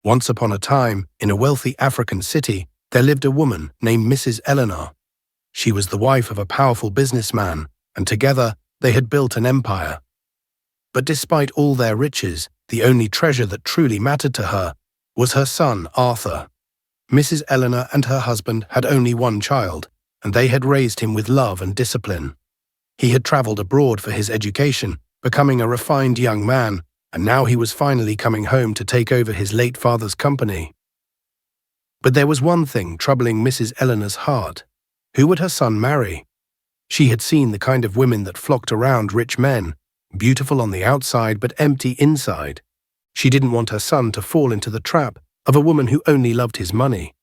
Once upon a time, in a wealthy African city, there lived a woman named Mrs. Eleanor. She was the wife of a powerful businessman, and together they had built an empire. But despite all their riches, the only treasure that truly mattered to her was her son, Arthur. Mrs. Eleanor and her husband had only one child, and they had raised him with love and discipline. He had traveled abroad for his education, becoming a refined young man, and now he was finally coming home to take over his late father's company. But there was one thing troubling Mrs. Eleanor's heart. Who would her son marry? She had seen the kind of women that flocked around rich men, beautiful on the outside but empty inside. She didn't want her son to fall into the trap of a woman who only loved his money.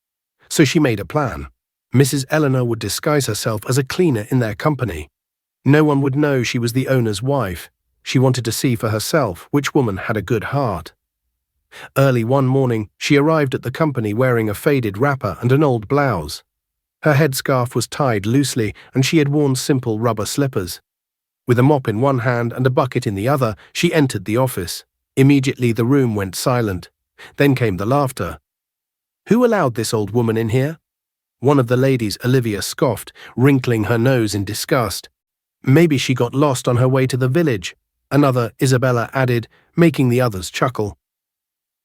So she made a plan. Mrs. Eleanor would disguise herself as a cleaner in their company. No one would know she was the owner's wife. She wanted to see for herself which woman had a good heart. Early one morning, she arrived at the company wearing a faded wrapper and an old blouse. Her headscarf was tied loosely, and she had worn simple rubber slippers. With a mop in one hand and a bucket in the other, she entered the office. Immediately the room went silent. Then came the laughter. "Who allowed this old woman in here?" One of the ladies, Olivia, scoffed, wrinkling her nose in disgust. "Maybe she got lost on her way to the village," another, Isabella, added, making the others chuckle.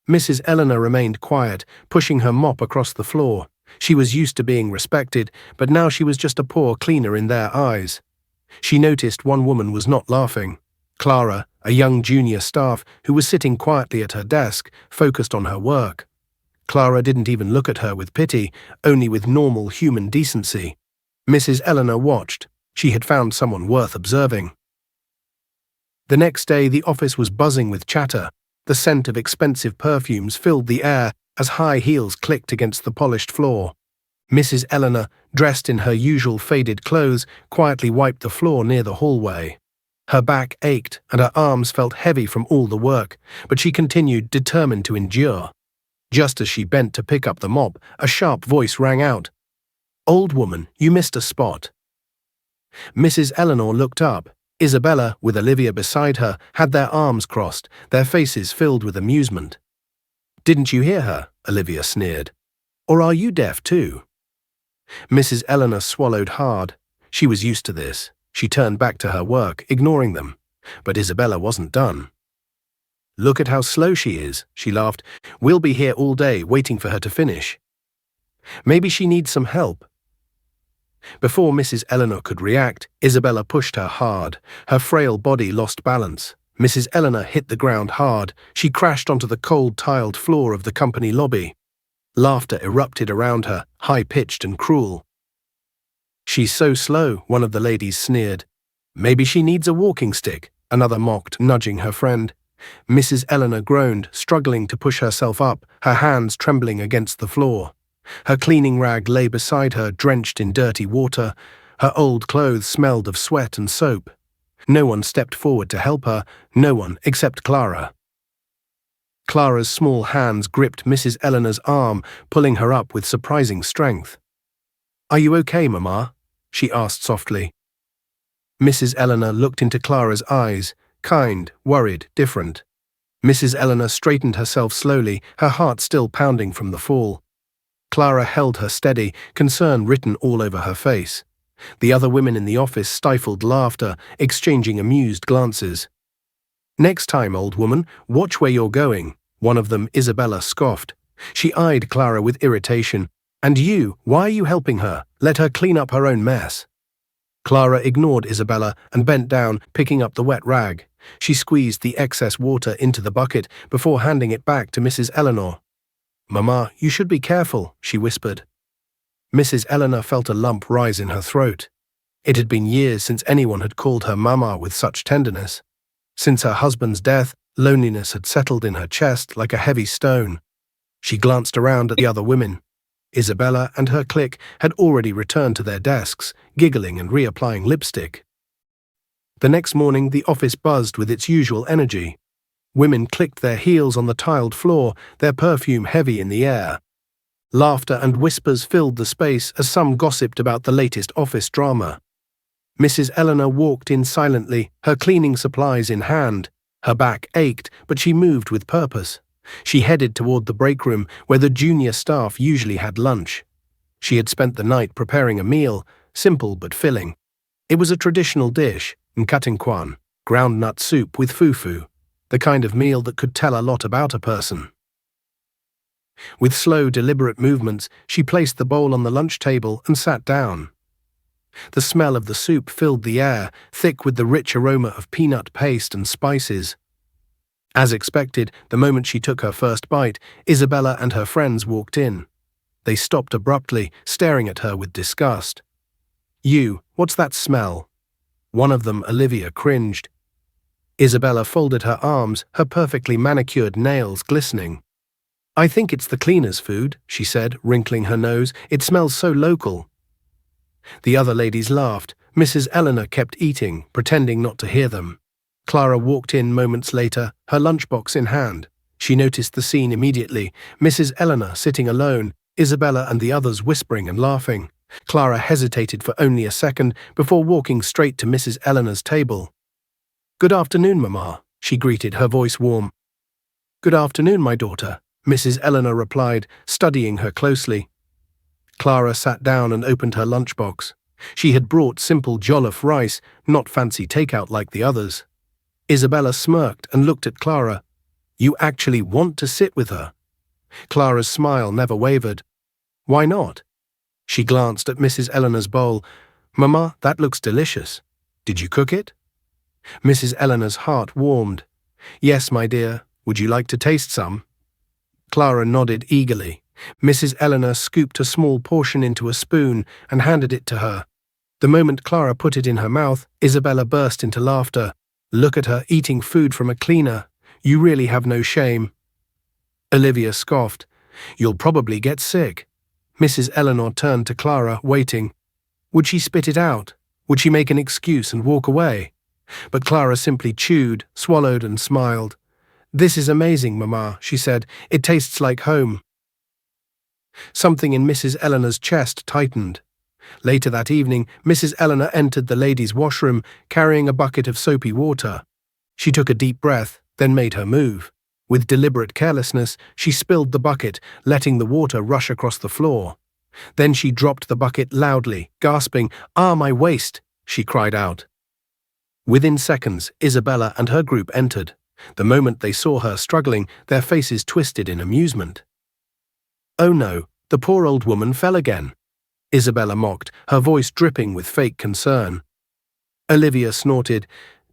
Mrs. Eleanor remained quiet, pushing her mop across the floor. She was used to being respected, but now she was just a poor cleaner in their eyes. She noticed one woman was not laughing. Clara, a young junior staff who was sitting quietly at her desk, focused on her work. Clara didn't even look at her with pity, only with normal human decency. Mrs. Eleanor watched. She had found someone worth observing. The next day the office was buzzing with chatter. The scent of expensive perfumes filled the air as high heels clicked against the polished floor. Mrs. Eleanor, dressed in her usual faded clothes, quietly wiped the floor near the hallway. Her back ached and her arms felt heavy from all the work, but she continued, determined to endure. Just as she bent to pick up the mop, a sharp voice rang out. "Old woman, you missed a spot." Mrs. Eleanor looked up. Isabella, with Olivia beside her, had their arms crossed, their faces filled with amusement. "Didn't you hear her?" Olivia sneered. "Or are you deaf too?" Mrs. Eleanor swallowed hard. She was used to this. She turned back to her work, ignoring them. But Isabella wasn't done. "Look at how slow she is," she laughed. "We'll be here all day waiting for her to finish." "Maybe she needs some help." Before Mrs. Eleanor could react, Isabella pushed her hard. Her frail body lost balance. Mrs. Eleanor hit the ground hard. She crashed onto the cold tiled floor of the company lobby. Laughter erupted around her, high-pitched and cruel. "She's so slow," one of the ladies sneered. "Maybe she needs a walking stick," another mocked, nudging her friend. Mrs. Eleanor groaned, struggling to push herself up, her hands trembling against the floor. Her cleaning rag lay beside her, drenched in dirty water. Her old clothes smelled of sweat and soap. No one stepped forward to help her, no one except Clara. Clara's small hands gripped Mrs. Eleanor's arm, pulling her up with surprising strength. "Are you okay, Mama?" she asked softly. Mrs. Eleanor looked into Clara's eyes, kind, worried, different. Mrs. Eleanor straightened herself slowly, her heart still pounding from the fall. Clara held her steady, concern written all over her face. The other women in the office stifled laughter, exchanging amused glances. "Next time, old woman, watch where you're going," one of them, Isabella, scoffed. She eyed Clara with irritation. "And you, why are you helping her? Let her clean up her own mess." Clara ignored Isabella and bent down, picking up the wet rag. She squeezed the excess water into the bucket before handing it back to Mrs. Eleanor. "Mama, you should be careful," she whispered. Mrs. Eleanor felt a lump rise in her throat. It had been years since anyone had called her Mama with such tenderness. Since her husband's death, loneliness had settled in her chest like a heavy stone. She glanced around at the other women. Isabella and her clique had already returned to their desks, giggling and reapplying lipstick. The next morning, the office buzzed with its usual energy. Women clicked their heels on the tiled floor, their perfume heavy in the air. Laughter and whispers filled the space as some gossiped about the latest office drama. Mrs. Eleanor walked in silently, her cleaning supplies in hand. Her back ached, but she moved with purpose. She headed toward the break room where the junior staff usually had lunch. She had spent the night preparing a meal, simple but filling. It was a traditional dish, nkatinkwan, ground nut soup with fufu, the kind of meal that could tell a lot about a person. With slow, deliberate movements, she placed the bowl on the lunch table and sat down. The smell of the soup filled the air, thick with the rich aroma of peanut paste and spices. As expected, the moment she took her first bite, Isabella and her friends walked in. They stopped abruptly, staring at her with disgust. "You, what's that smell?" One of them, Olivia, cringed. Isabella folded her arms, her perfectly manicured nails glistening. "I think it's the cleaner's food," she said, wrinkling her nose. "It smells so local." The other ladies laughed. Mrs. Eleanor kept eating, pretending not to hear them. Clara walked in moments later, her lunchbox in hand. She noticed the scene immediately. Mrs. Eleanor sitting alone, Isabella and the others whispering and laughing. Clara hesitated for only a second before walking straight to Mrs. Eleanor's table. "Good afternoon, Mama," she greeted, her voice warm. "Good afternoon, my daughter," Mrs. Eleanor replied, studying her closely. Clara sat down and opened her lunchbox. She had brought simple jollof rice, not fancy takeout like the others. Isabella smirked and looked at Clara. "You actually want to sit with her?" Clara's smile never wavered. "Why not?" She glanced at Mrs. Eleanor's bowl. "Mama, that looks delicious. Did you cook it?" Mrs. Eleanor's heart warmed. "Yes, my dear. Would you like to taste some?" Clara nodded eagerly. Mrs. Eleanor scooped a small portion into a spoon and handed it to her. The moment Clara put it in her mouth, Isabella burst into laughter. "Look at her eating food from a cleaner. You really have no shame." Olivia scoffed. "You'll probably get sick." Mrs. Eleanor turned to Clara, waiting. Would she spit it out? Would she make an excuse and walk away? But Clara simply chewed, swallowed, and smiled. "This is amazing, Mama," she said. "It tastes like home." Something in Mrs. Eleanor's chest tightened. Later that evening, Mrs. Eleanor entered the ladies' washroom, carrying a bucket of soapy water. She took a deep breath, then made her move. With deliberate carelessness, she spilled the bucket, letting the water rush across the floor. Then she dropped the bucket loudly, gasping, "Ah, my waist!" she cried out. Within seconds, Isabella and her group entered. The moment they saw her struggling, their faces twisted in amusement. "Oh no, the poor old woman fell again," Isabella mocked, her voice dripping with fake concern. Olivia snorted.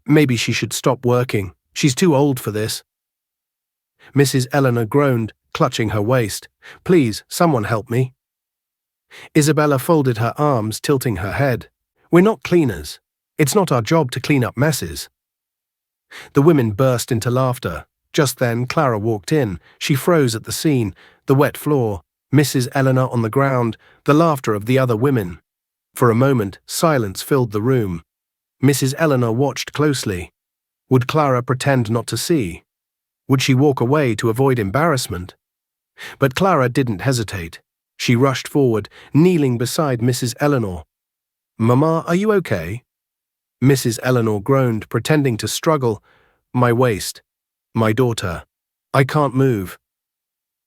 "Maybe she should stop working. She's too old for this." Mrs. Eleanor groaned, clutching her waist. "Please, someone help me." Isabella folded her arms, tilting her head. "We're not cleaners. It's not our job to clean up messes." The women burst into laughter. Just then, Clara walked in. She froze at the scene, the wet floor, Mrs. Eleanor on the ground, the laughter of the other women. For a moment, silence filled the room. Mrs. Eleanor watched closely. Would Clara pretend not to see? Would she walk away to avoid embarrassment? But Clara didn't hesitate. She rushed forward, kneeling beside Mrs. Eleanor. "Mama, are you okay?" Mrs. Eleanor groaned, pretending to struggle. "My waist. My daughter. I can't move."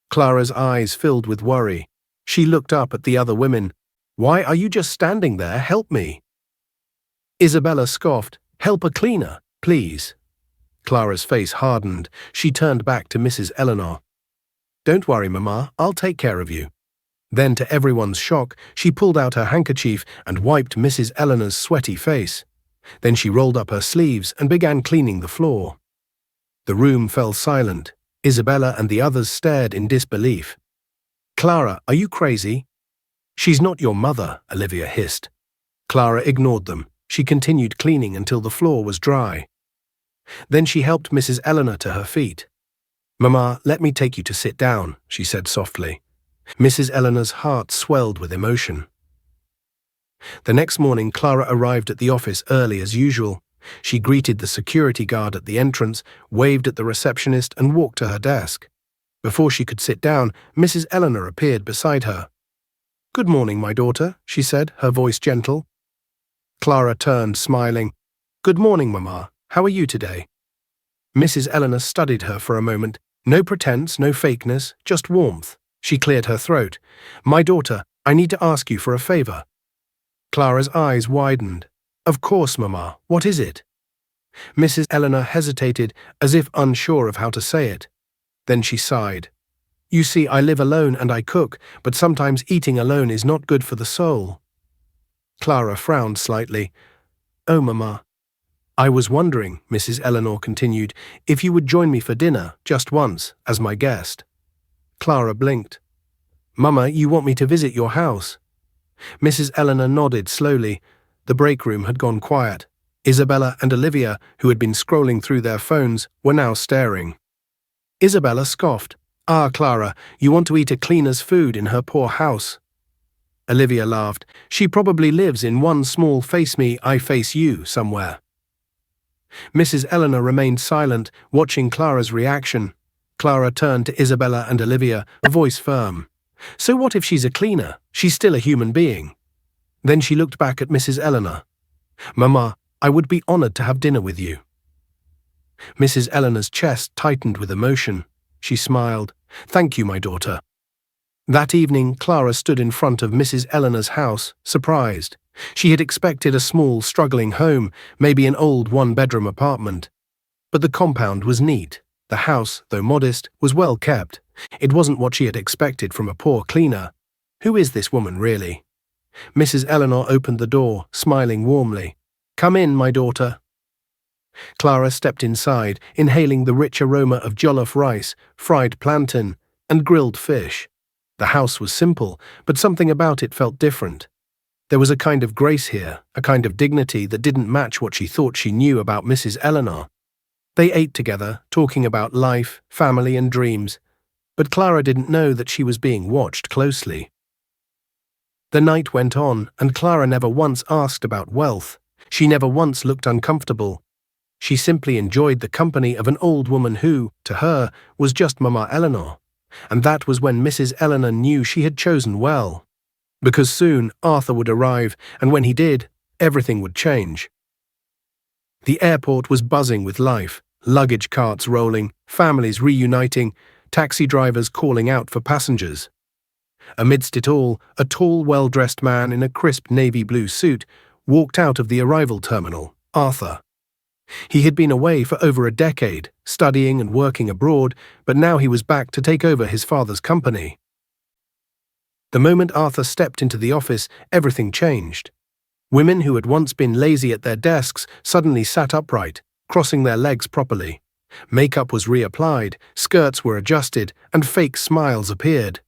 Clara's eyes filled with worry. She looked up at the other women. "Why are you just standing there? Help me." Isabella scoffed. "Help a cleaner, please." Clara's face hardened. She turned back to Mrs. Eleanor. "Don't worry, Mama, I'll take care of you." Then, to everyone's shock, she pulled out her handkerchief and wiped Mrs. Eleanor's sweaty face. Then she rolled up her sleeves and began cleaning the floor. The room fell silent. Isabella and the others stared in disbelief. "Clara, are you crazy?" "She's not your mother," Olivia hissed. Clara ignored them. She continued cleaning until the floor was dry. Then she helped Mrs. Eleanor to her feet. "Mama, let me take you to sit down," she said softly. Mrs. Eleanor's heart swelled with emotion. The next morning, Clara arrived at the office early as usual. She greeted the security guard at the entrance, waved at the receptionist, and walked to her desk. Before she could sit down, Mrs. Eleanor appeared beside her. "Good morning, my daughter," she said, her voice gentle. Clara turned, smiling. "Good morning, Mama. How are you today?" Mrs. Eleanor studied her for a moment. No pretense, no fakeness, just warmth. She cleared her throat. "My daughter, I need to ask you for a favor." Clara's eyes widened. "Of course, Mama. What is it?" Mrs. Eleanor hesitated, as if unsure of how to say it. Then she sighed. "You see, I live alone and I cook, but sometimes eating alone is not good for the soul." Clara frowned slightly. "Oh, Mama." "I was wondering," Mrs. Eleanor continued, "if you would join me for dinner, just once, as my guest." Clara blinked. "Mama, you want me to visit your house?" Mrs. Eleanor nodded slowly. The break room had gone quiet. Isabella and Olivia, who had been scrolling through their phones, were now staring. Isabella scoffed. "Ah, Clara, you want to eat a cleaner's food in her poor house." Olivia laughed. "She probably lives in one small face me, I face you somewhere." Mrs. Eleanor remained silent, watching Clara's reaction. Clara turned to Isabella and Olivia, her voice firm. "So what if she's a cleaner? She's still a human being." Then she looked back at Mrs. Eleanor. "Mama, I would be honored to have dinner with you." Mrs. Eleanor's chest tightened with emotion. She smiled. "Thank you, my daughter." That evening, Clara stood in front of Mrs. Eleanor's house, surprised. She had expected a small, struggling home, maybe an old one-bedroom apartment. But the compound was neat. The house, though modest, was well kept. It wasn't what she had expected from a poor cleaner. Who is this woman, really? Mrs. Eleanor opened the door, smiling warmly. "Come in, my daughter." Clara stepped inside, inhaling the rich aroma of jollof rice, fried plantain, and grilled fish. The house was simple, but something about it felt different. There was a kind of grace here, a kind of dignity that didn't match what she thought she knew about Mrs. Eleanor. They ate together, talking about life, family, and dreams, but Clara didn't know that she was being watched closely. The night went on, and Clara never once asked about wealth. She never once looked uncomfortable. She simply enjoyed the company of an old woman who, to her, was just Mama Eleanor. And that was when Mrs. Eleanor knew she had chosen well. Because soon Arthur would arrive, and when he did, everything would change. The airport was buzzing with life, luggage carts rolling, families reuniting, taxi drivers calling out for passengers. Amidst it all, a tall, well-dressed man in a crisp navy blue suit walked out of the arrival terminal, Arthur. He had been away for over a decade, studying and working abroad, but now he was back to take over his father's company. The moment Arthur stepped into the office, everything changed. Women who had once been lazy at their desks suddenly sat upright, crossing their legs properly. Makeup was reapplied, skirts were adjusted, and fake smiles appeared.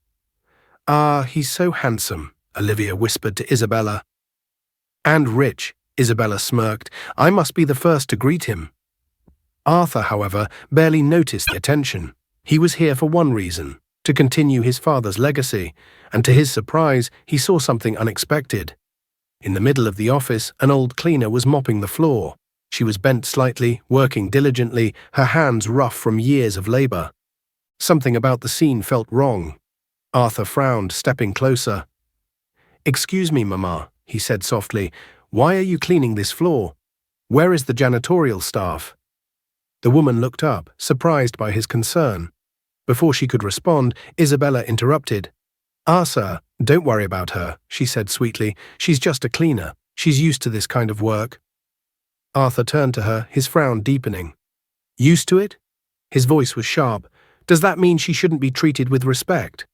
"Ah, he's so handsome," Olivia whispered to Isabella. "And rich," Isabella smirked. "I must be the first to greet him." Arthur, however, barely noticed the attention. He was here for one reason, to continue his father's legacy, and to his surprise, he saw something unexpected. In the middle of the office, an old cleaner was mopping the floor. She was bent slightly, working diligently, her hands rough from years of labor. Something about the scene felt wrong. Arthur frowned, stepping closer. "Excuse me, Mama," he said softly. "Why are you cleaning this floor? Where is the janitorial staff?" The woman looked up, surprised by his concern. Before she could respond, Isabella interrupted. "Ah, sir, don't worry about her," she said sweetly. "She's just a cleaner. She's used to this kind of work." Arthur turned to her, his frown deepening. "Used to it?" His voice was sharp. "Does that mean she shouldn't be treated with respect?"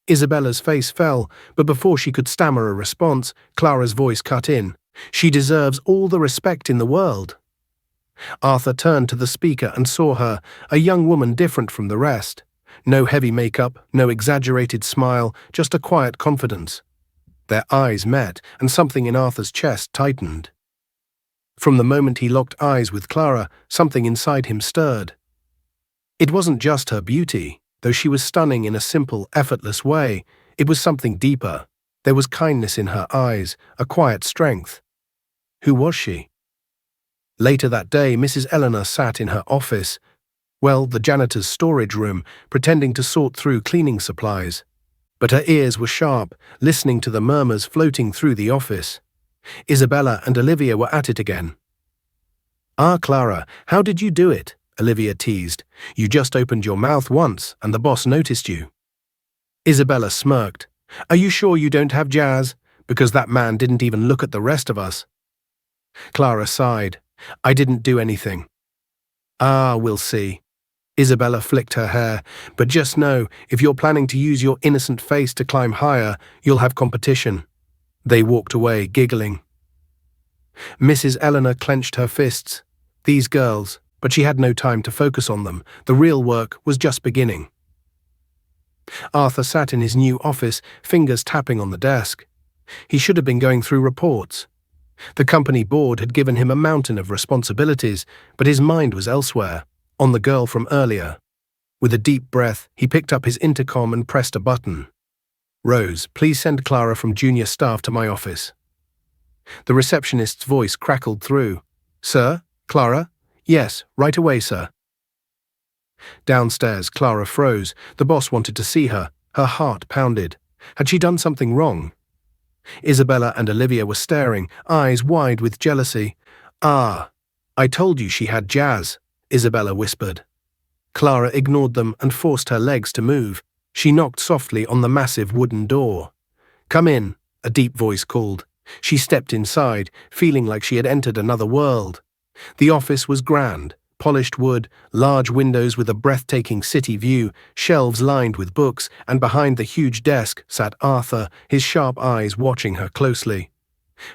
Isabella's face fell, but before she could stammer a response, Clara's voice cut in. "She deserves all the respect in the world." Arthur turned to the speaker and saw her, a young woman different from the rest. No heavy makeup, no exaggerated smile, just a quiet confidence. Their eyes met, and something in Arthur's chest tightened. From the moment he locked eyes with Clara, something inside him stirred. It wasn't just her beauty. Though she was stunning in a simple, effortless way, it was something deeper. There was kindness in her eyes, a quiet strength. Who was she? Later that day, Mrs. Eleanor sat in her office, the janitor's storage room, pretending to sort through cleaning supplies. But her ears were sharp, listening to the murmurs floating through the office. Isabella and Olivia were at it again. "Ah, Clara, how did you do it?" Olivia teased. You just opened your mouth once and the boss noticed you. Isabella smirked. Are you sure you don't have jazz? Because that man didn't even look at the rest of us. Clara sighed. I didn't do anything. Ah, we'll see. Isabella flicked her hair. But just know, if you're planning to use your innocent face to climb higher, you'll have competition. They walked away, giggling. Mrs. Eleanor clenched her fists. These girls, but she had no time to focus on them. The real work was just beginning. Arthur sat in his new office, fingers tapping on the desk. He should have been going through reports. The company board had given him a mountain of responsibilities, but his mind was elsewhere, on the girl from earlier. With a deep breath, he picked up his intercom and pressed a button. Rose, please send Clara from junior staff to my office. The receptionist's voice crackled through. Sir? Clara? Yes, right away, sir. Downstairs, Clara froze. The boss wanted to see her. Her heart pounded. Had she done something wrong? Isabella and Olivia were staring, eyes wide with jealousy. Ah, I told you she had jazz, Isabella whispered. Clara ignored them and forced her legs to move. She knocked softly on the massive wooden door. Come in, a deep voice called. She stepped inside, feeling like she had entered another world. The office was grand. Polished wood, large windows with a breathtaking city view, shelves lined with books, and behind the huge desk sat Arthur, his sharp eyes watching her closely.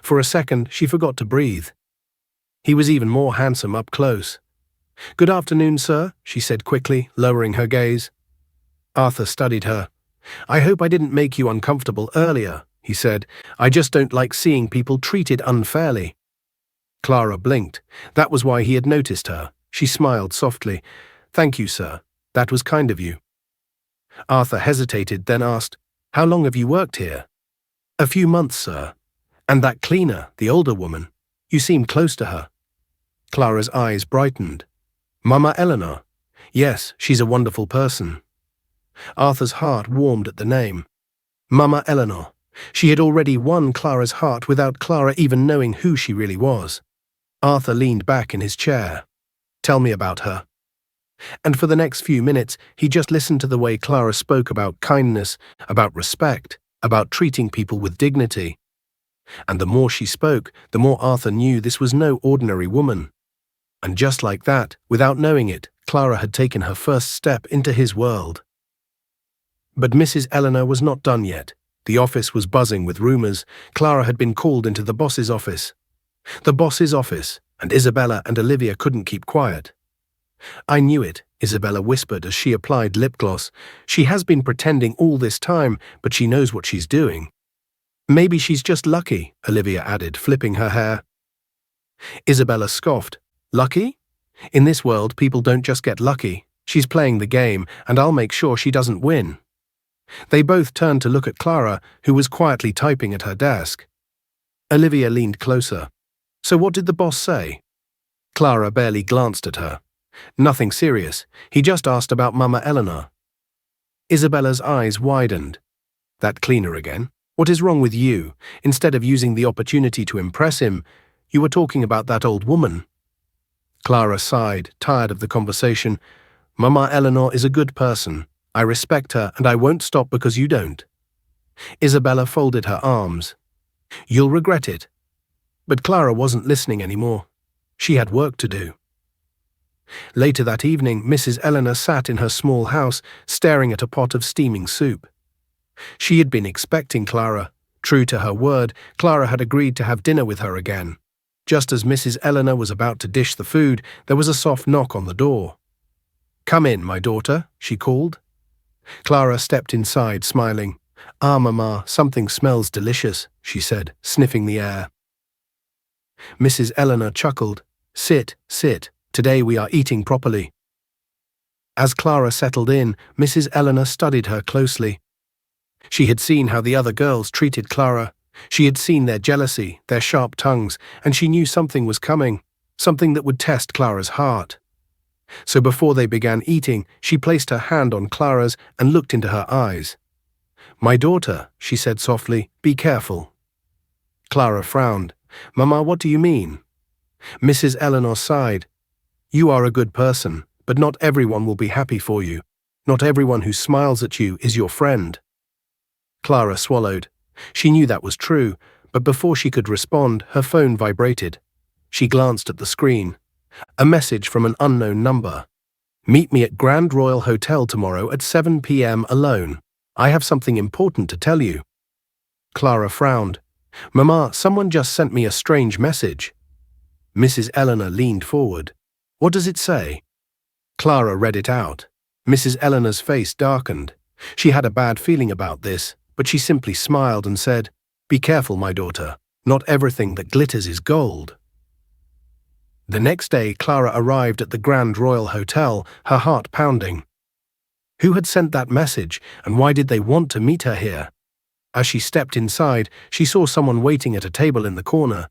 For a second, she forgot to breathe. He was even more handsome up close. Good afternoon, sir, she said quickly, lowering her gaze. Arthur studied her. I hope I didn't make you uncomfortable earlier, he said. I just don't like seeing people treated unfairly. Clara blinked. That was why he had noticed her. She smiled softly. Thank you, sir. That was kind of you. Arthur hesitated, then asked, How long have you worked here? A few months, sir. And that cleaner, the older woman, you seem close to her. Clara's eyes brightened. Mama Eleanor. Yes, she's a wonderful person. Arthur's heart warmed at the name. Mama Eleanor. She had already won Clara's heart without Clara even knowing who she really was. Arthur leaned back in his chair. Tell me about her. And for the next few minutes, he just listened to the way Clara spoke about kindness, about respect, about treating people with dignity. And the more she spoke, the more Arthur knew this was no ordinary woman. And just like that, without knowing it, Clara had taken her first step into his world. But Mrs. Eleanor was not done yet. The office was buzzing with rumors. Clara had been called into the boss's office. The boss's office, and Isabella and Olivia couldn't keep quiet. I knew it, Isabella whispered as she applied lip gloss. She has been pretending all this time, but she knows what she's doing. Maybe she's just lucky, Olivia added, flipping her hair. Isabella scoffed. Lucky? In this world, people don't just get lucky. She's playing the game, and I'll make sure she doesn't win. They both turned to look at Clara, who was quietly typing at her desk. Olivia leaned closer. So what did the boss say? Clara barely glanced at her. Nothing serious. He just asked about Mama Eleanor. Isabella's eyes widened. That cleaner again? What is wrong with you? Instead of using the opportunity to impress him, you were talking about that old woman. Clara sighed, tired of the conversation. Mama Eleanor is a good person. I respect her, and I won't stop because you don't. Isabella folded her arms. You'll regret it. But Clara wasn't listening anymore. She had work to do. Later that evening, Mrs. Eleanor sat in her small house, staring at a pot of steaming soup. She had been expecting Clara. True to her word, Clara had agreed to have dinner with her again. Just as Mrs. Eleanor was about to dish the food, there was a soft knock on the door. Come in, my daughter, she called. Clara stepped inside, smiling. Ah, Mama, something smells delicious, she said, sniffing the air. Mrs. Eleanor chuckled. Sit, sit. Today we are eating properly. As Clara settled in, Mrs. Eleanor studied her closely. She had seen how the other girls treated Clara. She had seen their jealousy, their sharp tongues, and she knew something was coming, something that would test Clara's heart. So before they began eating, she placed her hand on Clara's and looked into her eyes. My daughter, she said softly, be careful. Clara frowned. Mama, what do you mean? Mrs. Eleanor sighed. You are a good person. but not everyone will be happy for you. Not everyone who smiles at you is your friend." Clara swallowed. She knew that was true, but before she could respond, her phone vibrated. She glanced at the screen. A message from an unknown number. "Meet me at Grand Royal Hotel tomorrow at 7 p.m. alone. I have something important to tell you." Clara frowned. "Mama, someone just sent me a strange message." Mrs. Eleanor leaned forward. "What does it say?" Clara read it out. Mrs. Eleanor's face darkened. She had a bad feeling about this, but she simply smiled and said, "Be careful, my daughter. Not everything that glitters is gold." The next day, Clara arrived at the Grand Royal Hotel, her heart pounding. Who had sent that message, and why did they want to meet her here? As she stepped inside, she saw someone waiting at a table in the corner.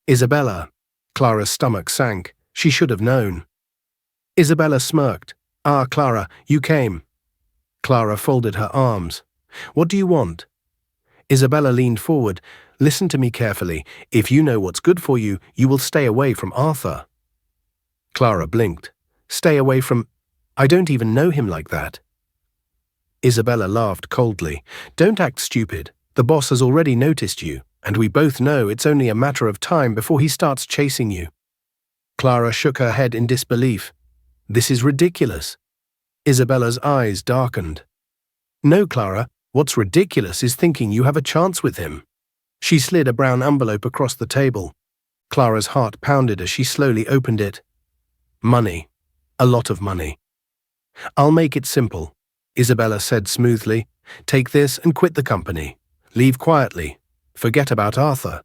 Isabella. Clara's stomach sank. She should have known. Isabella smirked. "Ah, Clara, you came." Clara folded her arms. "What do you want?" Isabella leaned forward. "Listen to me carefully. If you know what's good for you, you will stay away from Arthur." Clara blinked. "Stay away from... I don't even know him like that." Isabella laughed coldly. "Don't act stupid. The boss has already noticed you, and we both know it's only a matter of time before he starts chasing you." Clara shook her head in disbelief. "This is ridiculous." Isabella's eyes darkened. "No, Clara, what's ridiculous is thinking you have a chance with him." She slid a brown envelope across the table. Clara's heart pounded as she slowly opened it. Money. A lot of money. "I'll make it simple," Isabella said smoothly. "Take this and quit the company. Leave quietly. Forget about Arthur."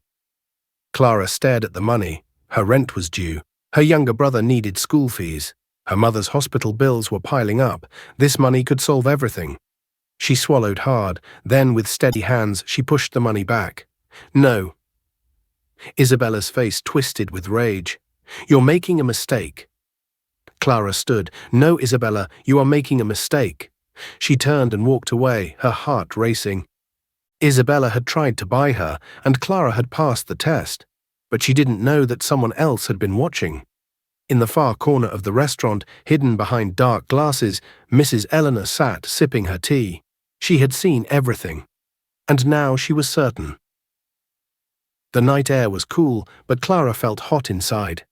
Clara stared at the money. Her rent was due. Her younger brother needed school fees. Her mother's hospital bills were piling up. This money could solve everything. She swallowed hard. Then, with steady hands, she pushed the money back. "No." Isabella's face twisted with rage. "You're making a mistake." Clara stood. "No, Isabella, you are making a mistake." She turned and walked away, her heart racing. Isabella had tried to buy her, and Clara had passed the test. But she didn't know that someone else had been watching. In the far corner of the restaurant, hidden behind dark glasses, Mrs. Eleanor sat sipping her tea. She had seen everything. And now she was certain. The night air was cool, but Clara felt hot inside.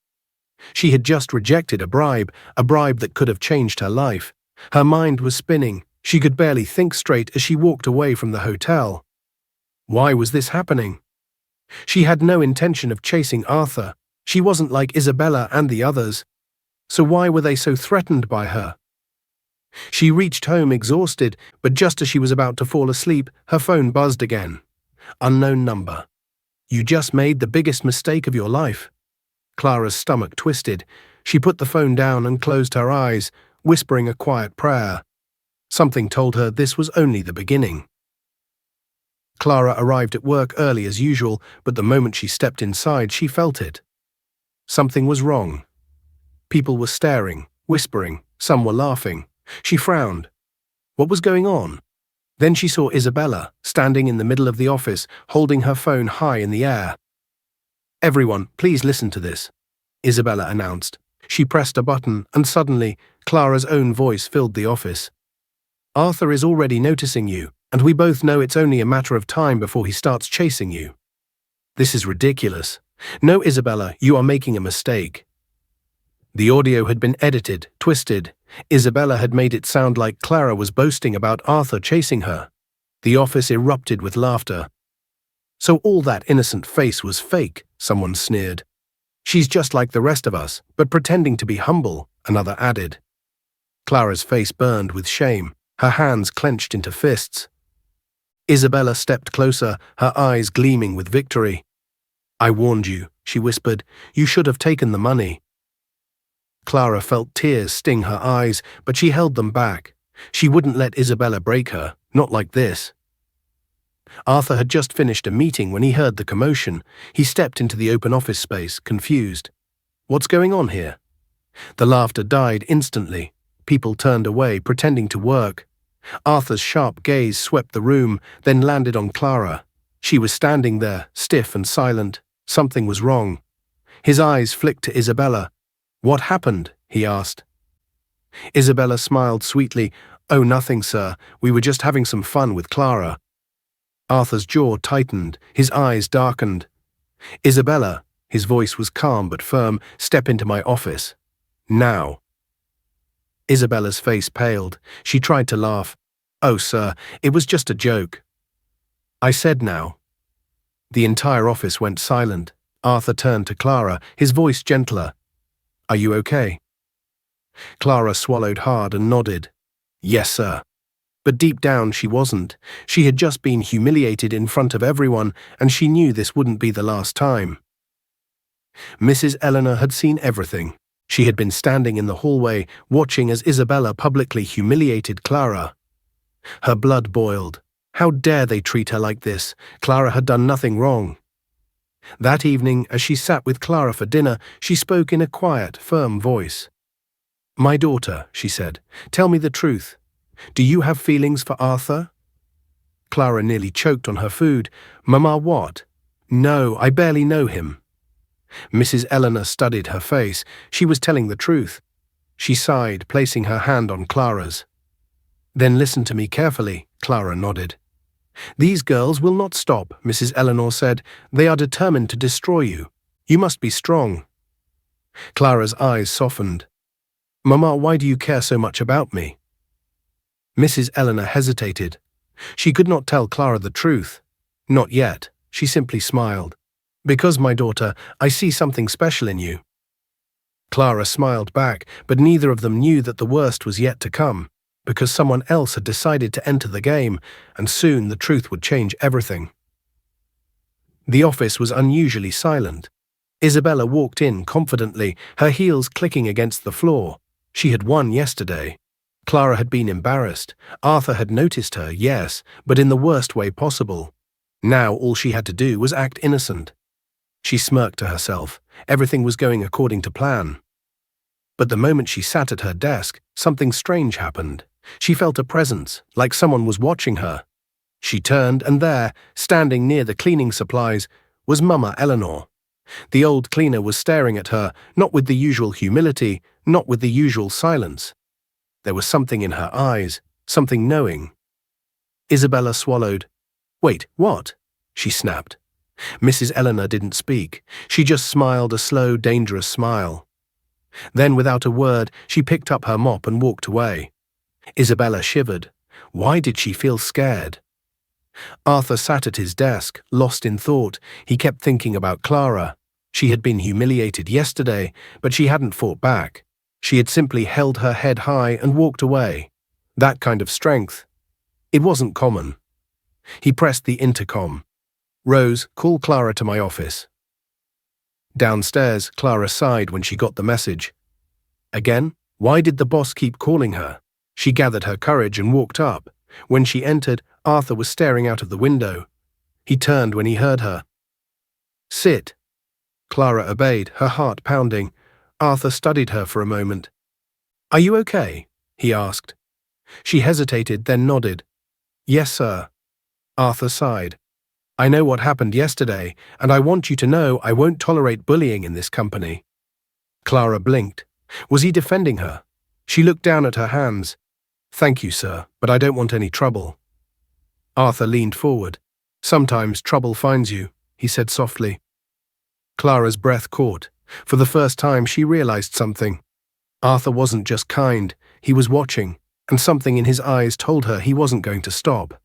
She had just rejected a bribe that could have changed her life. Her mind was spinning. She could barely think straight as she walked away from the hotel. Why was this happening? She had no intention of chasing Arthur. She wasn't like Isabella and the others. So why were they so threatened by her? She reached home exhausted, but just as she was about to fall asleep, her phone buzzed again. Unknown number. "You just made the biggest mistake of your life." Clara's stomach twisted. She put the phone down and closed her eyes, whispering a quiet prayer. Something told her this was only the beginning. Clara arrived at work early as usual, but the moment she stepped inside, she felt it. Something was wrong. People were staring, whispering, some were laughing. She frowned. What was going on? Then she saw Isabella, standing in the middle of the office, holding her phone high in the air. "Everyone, please listen to this," Isabella announced. She pressed a button, and suddenly, Clara's own voice filled the office. "Arthur is already noticing you, and we both know it's only a matter of time before he starts chasing you. This is ridiculous. No, Isabella, you are making a mistake." The audio had been edited, twisted. Isabella had made it sound like Clara was boasting about Arthur chasing her. The office erupted with laughter. "So all that innocent face was fake," someone sneered. "She's just like the rest of us, but pretending to be humble," another added. Clara's face burned with shame. Her hands clenched into fists. Isabella stepped closer, her eyes gleaming with victory. "I warned you," she whispered. "You should have taken the money." Clara felt tears sting her eyes, but she held them back. She wouldn't let Isabella break her, not like this. Arthur had just finished a meeting when he heard the commotion. He stepped into the open office space, confused. "What's going on here?" The laughter died instantly. People turned away, pretending to work. Arthur's sharp gaze swept the room, then landed on Clara. She was standing there, stiff and silent. Something was wrong. His eyes flicked to Isabella. "What happened?" he asked. Isabella smiled sweetly. "Oh, nothing, sir. We were just having some fun with Clara." Arthur's jaw tightened, his eyes darkened. "Isabella," his voice was calm but firm, "step into my office. Now." Isabella's face paled. She tried to laugh. "Oh, sir, it was just a joke." "I said now." The entire office went silent. Arthur turned to Clara, his voice gentler. "Are you okay?" Clara swallowed hard and nodded. "Yes, sir." But deep down she wasn't. She had just been humiliated in front of everyone, and she knew this wouldn't be the last time. Mrs. Eleanor had seen everything. She had been standing in the hallway, watching as Isabella publicly humiliated Clara. Her blood boiled. How dare they treat her like this? Clara had done nothing wrong. That evening, as she sat with Clara for dinner, she spoke in a quiet, firm voice. "My daughter," she said, "tell me the truth. Do you have feelings for Arthur?" Clara nearly choked on her food. "Mama, what?" "No, I barely know him." Mrs. Eleanor studied her face. She was telling the truth. She sighed, placing her hand on Clara's. "Then listen to me carefully," Clara nodded. "These girls will not stop," Mrs. Eleanor said. "They are determined to destroy you. You must be strong." Clara's eyes softened. "Mama, why do you care so much about me?" Mrs. Eleanor hesitated. She could not tell Clara the truth. Not yet. She simply smiled. "Because, my daughter, I see something special in you." Clara smiled back, but neither of them knew that the worst was yet to come, because someone else had decided to enter the game, and soon the truth would change everything. The office was unusually silent. Isabella walked in confidently, her heels clicking against the floor. She had won yesterday. Clara had been embarrassed. Arthur had noticed her, yes, but in the worst way possible. Now all she had to do was act innocent. She smirked to herself. Everything was going according to plan. But the moment she sat at her desk, something strange happened. She felt a presence, like someone was watching her. She turned, and there, standing near the cleaning supplies, was Mama Eleanor. The old cleaner was staring at her, not with the usual humility, not with the usual silence. There was something in her eyes, something knowing. Isabella swallowed. "Wait, what?" she snapped. Mrs. Eleanor didn't speak. She just smiled a slow, dangerous smile. Then, without a word, she picked up her mop and walked away. Isabella shivered. Why did she feel scared? Arthur sat at his desk, lost in thought. He kept thinking about Clara. She had been humiliated yesterday, but she hadn't fought back. She had simply held her head high and walked away. That kind of strength. It wasn't common. He pressed the intercom. "Rose, call Clara to my office." Downstairs, Clara sighed when she got the message. Again? Why did the boss keep calling her? She gathered her courage and walked up. When she entered, Arthur was staring out of the window. He turned when he heard her. "Sit." Clara obeyed, her heart pounding. Arthur studied her for a moment. "Are you okay?" he asked. She hesitated, then nodded. "Yes, sir." Arthur sighed. "I know what happened yesterday, and I want you to know I won't tolerate bullying in this company." Clara blinked. Was he defending her? She looked down at her hands. "Thank you, sir, but I don't want any trouble." Arthur leaned forward. "Sometimes trouble finds you," he said softly. Clara's breath caught. For the first time she realized something. Arthur wasn't just kind, he was watching, and something in his eyes told her he wasn't going to stop.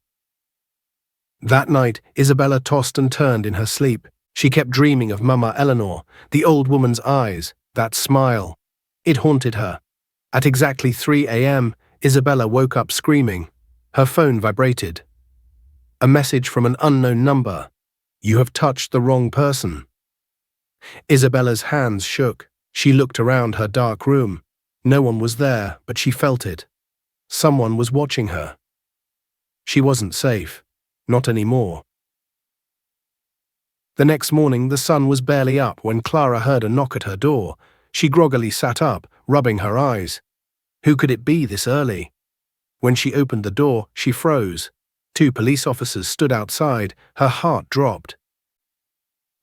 That night, Isabella tossed and turned in her sleep. She kept dreaming of Mama Eleanor, the old woman's eyes, that smile. It haunted her. At exactly 3 a.m., Isabella woke up screaming. Her phone vibrated. A message from an unknown number. "You have touched the wrong person." Isabella's hands shook. She looked around her dark room. No one was there, but she felt it. Someone was watching her. She wasn't safe. Not anymore. The next morning, the sun was barely up when Clara heard a knock at her door. She groggily sat up, rubbing her eyes. Who could it be this early? When she opened the door, she froze. 2 police officers stood outside. Her heart dropped.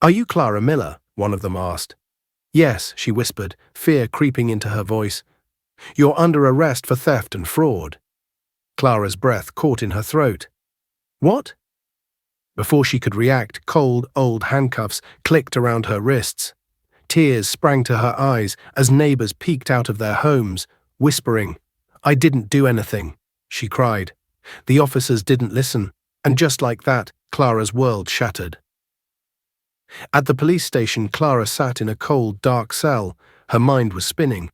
"Are you Clara Miller?" one of them asked. "Yes," she whispered, fear creeping into her voice. You're under arrest for theft and fraud." Clara's breath caught in her throat. "What?" Before she could react, cold, old handcuffs clicked around her wrists. Tears sprang to her eyes as neighbors peeked out of their homes, whispering, "I didn't do anything," she cried. The officers didn't listen, and just like that, Clara's world shattered. At the police station, Clara sat in a cold, dark cell. Her mind was spinning.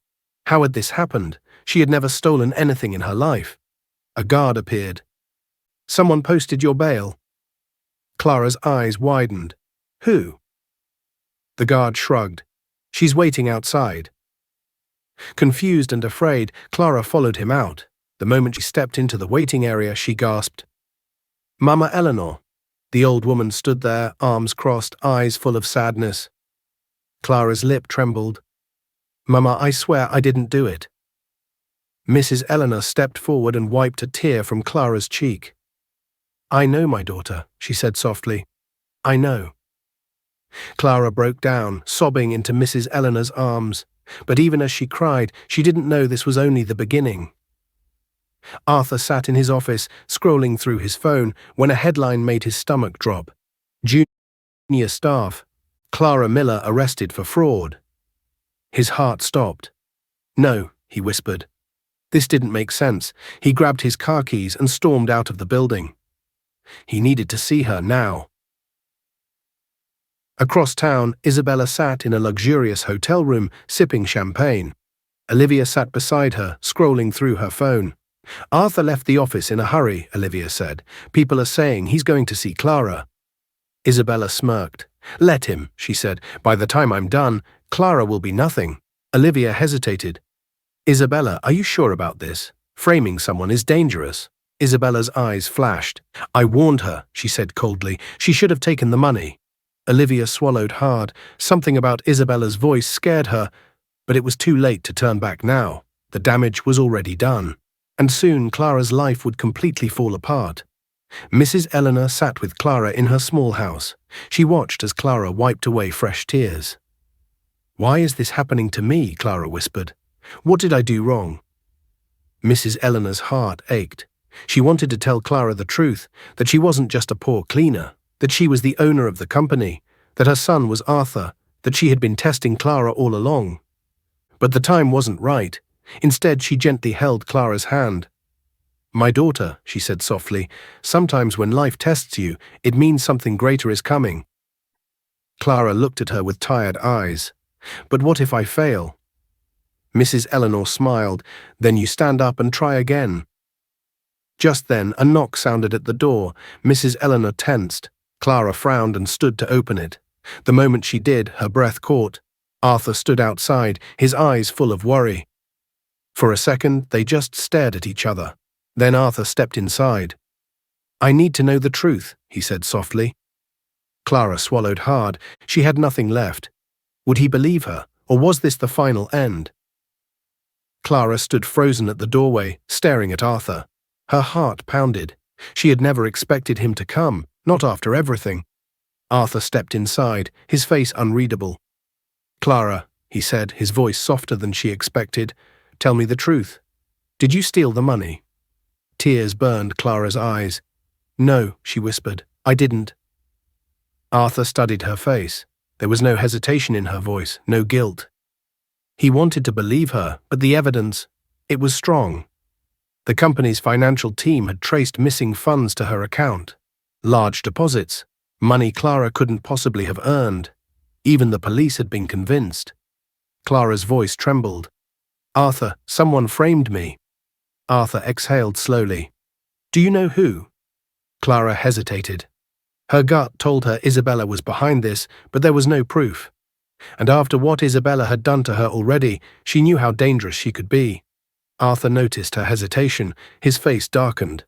How had this happened? She had never stolen anything in her life. A guard appeared. "Someone posted your bail." Clara's eyes widened. "Who?" The guard shrugged. "She's waiting outside." Confused and afraid, Clara followed him out. The moment she stepped into the waiting area, she gasped, "Mama Eleanor." The old woman stood there, arms crossed, eyes full of sadness. Clara's lip trembled. "Mama, I swear I didn't do it." Mrs. Eleanor stepped forward and wiped a tear from Clara's cheek. "I know, my daughter," she said softly. "I know." Clara broke down, sobbing into Mrs. Eleanor's arms. But even as she cried, she didn't know this was only the beginning. Arthur sat in his office, scrolling through his phone, when a headline made his stomach drop. Junior staff, Clara Miller arrested for fraud. His heart stopped. "No," he whispered. This didn't make sense. He grabbed his car keys and stormed out of the building. He needed to see her now. Across town, Isabella sat in a luxurious hotel room, sipping champagne. Olivia sat beside her, scrolling through her phone. "Arthur left the office in a hurry," Olivia said. "People are saying he's going to see Clara." Isabella smirked. "Let him," she said. "By the time I'm done, Clara will be nothing." Olivia hesitated. "Isabella, are you sure about this? Framing someone is dangerous." Isabella's eyes flashed. "I warned her," she said coldly. "She should have taken the money." Olivia swallowed hard. Something about Isabella's voice scared her, but it was too late to turn back now. The damage was already done. And soon Clara's life would completely fall apart. Mrs. Eleanor sat with Clara in her small house. She watched as Clara wiped away fresh tears. "Why is this happening to me?" Clara whispered. "What did I do wrong?" Mrs. Eleanor's heart ached. She wanted to tell Clara the truth, that she wasn't just a poor cleaner, that she was the owner of the company, that her son was Arthur, that she had been testing Clara all along. But the time wasn't right. Instead, she gently held Clara's hand. "My daughter," she said softly, "sometimes when life tests you, it means something greater is coming." Clara looked at her with tired eyes. "But what if I fail?" Mrs. Eleanor smiled. "Then you stand up and try again." Just then, a knock sounded at the door. Mrs. Eleanor tensed. Clara frowned and stood to open it. The moment she did, her breath caught. Arthur stood outside, his eyes full of worry. For a second, they just stared at each other. Then Arthur stepped inside. "I need to know the truth," he said softly. Clara swallowed hard. She had nothing left. Would he believe her, or was this the final end? Clara stood frozen at the doorway, staring at Arthur. Her heart pounded. She had never expected him to come, not after everything. Arthur stepped inside, his face unreadable. "Clara," he said, his voice softer than she expected, "tell me the truth. Did you steal the money?" Tears burned Clara's eyes. "No," she whispered, "I didn't." Arthur studied her face. There was no hesitation in her voice, no guilt. He wanted to believe her, but the evidence, it was strong. The company's financial team had traced missing funds to her account. Large deposits, money Clara couldn't possibly have earned. Even the police had been convinced. Clara's voice trembled. "Arthur, someone framed me." Arthur exhaled slowly. "Do you know who?" Clara hesitated. Her gut told her Isabella was behind this, but there was no proof. And after what Isabella had done to her already, she knew how dangerous she could be. Arthur noticed her hesitation. His face darkened.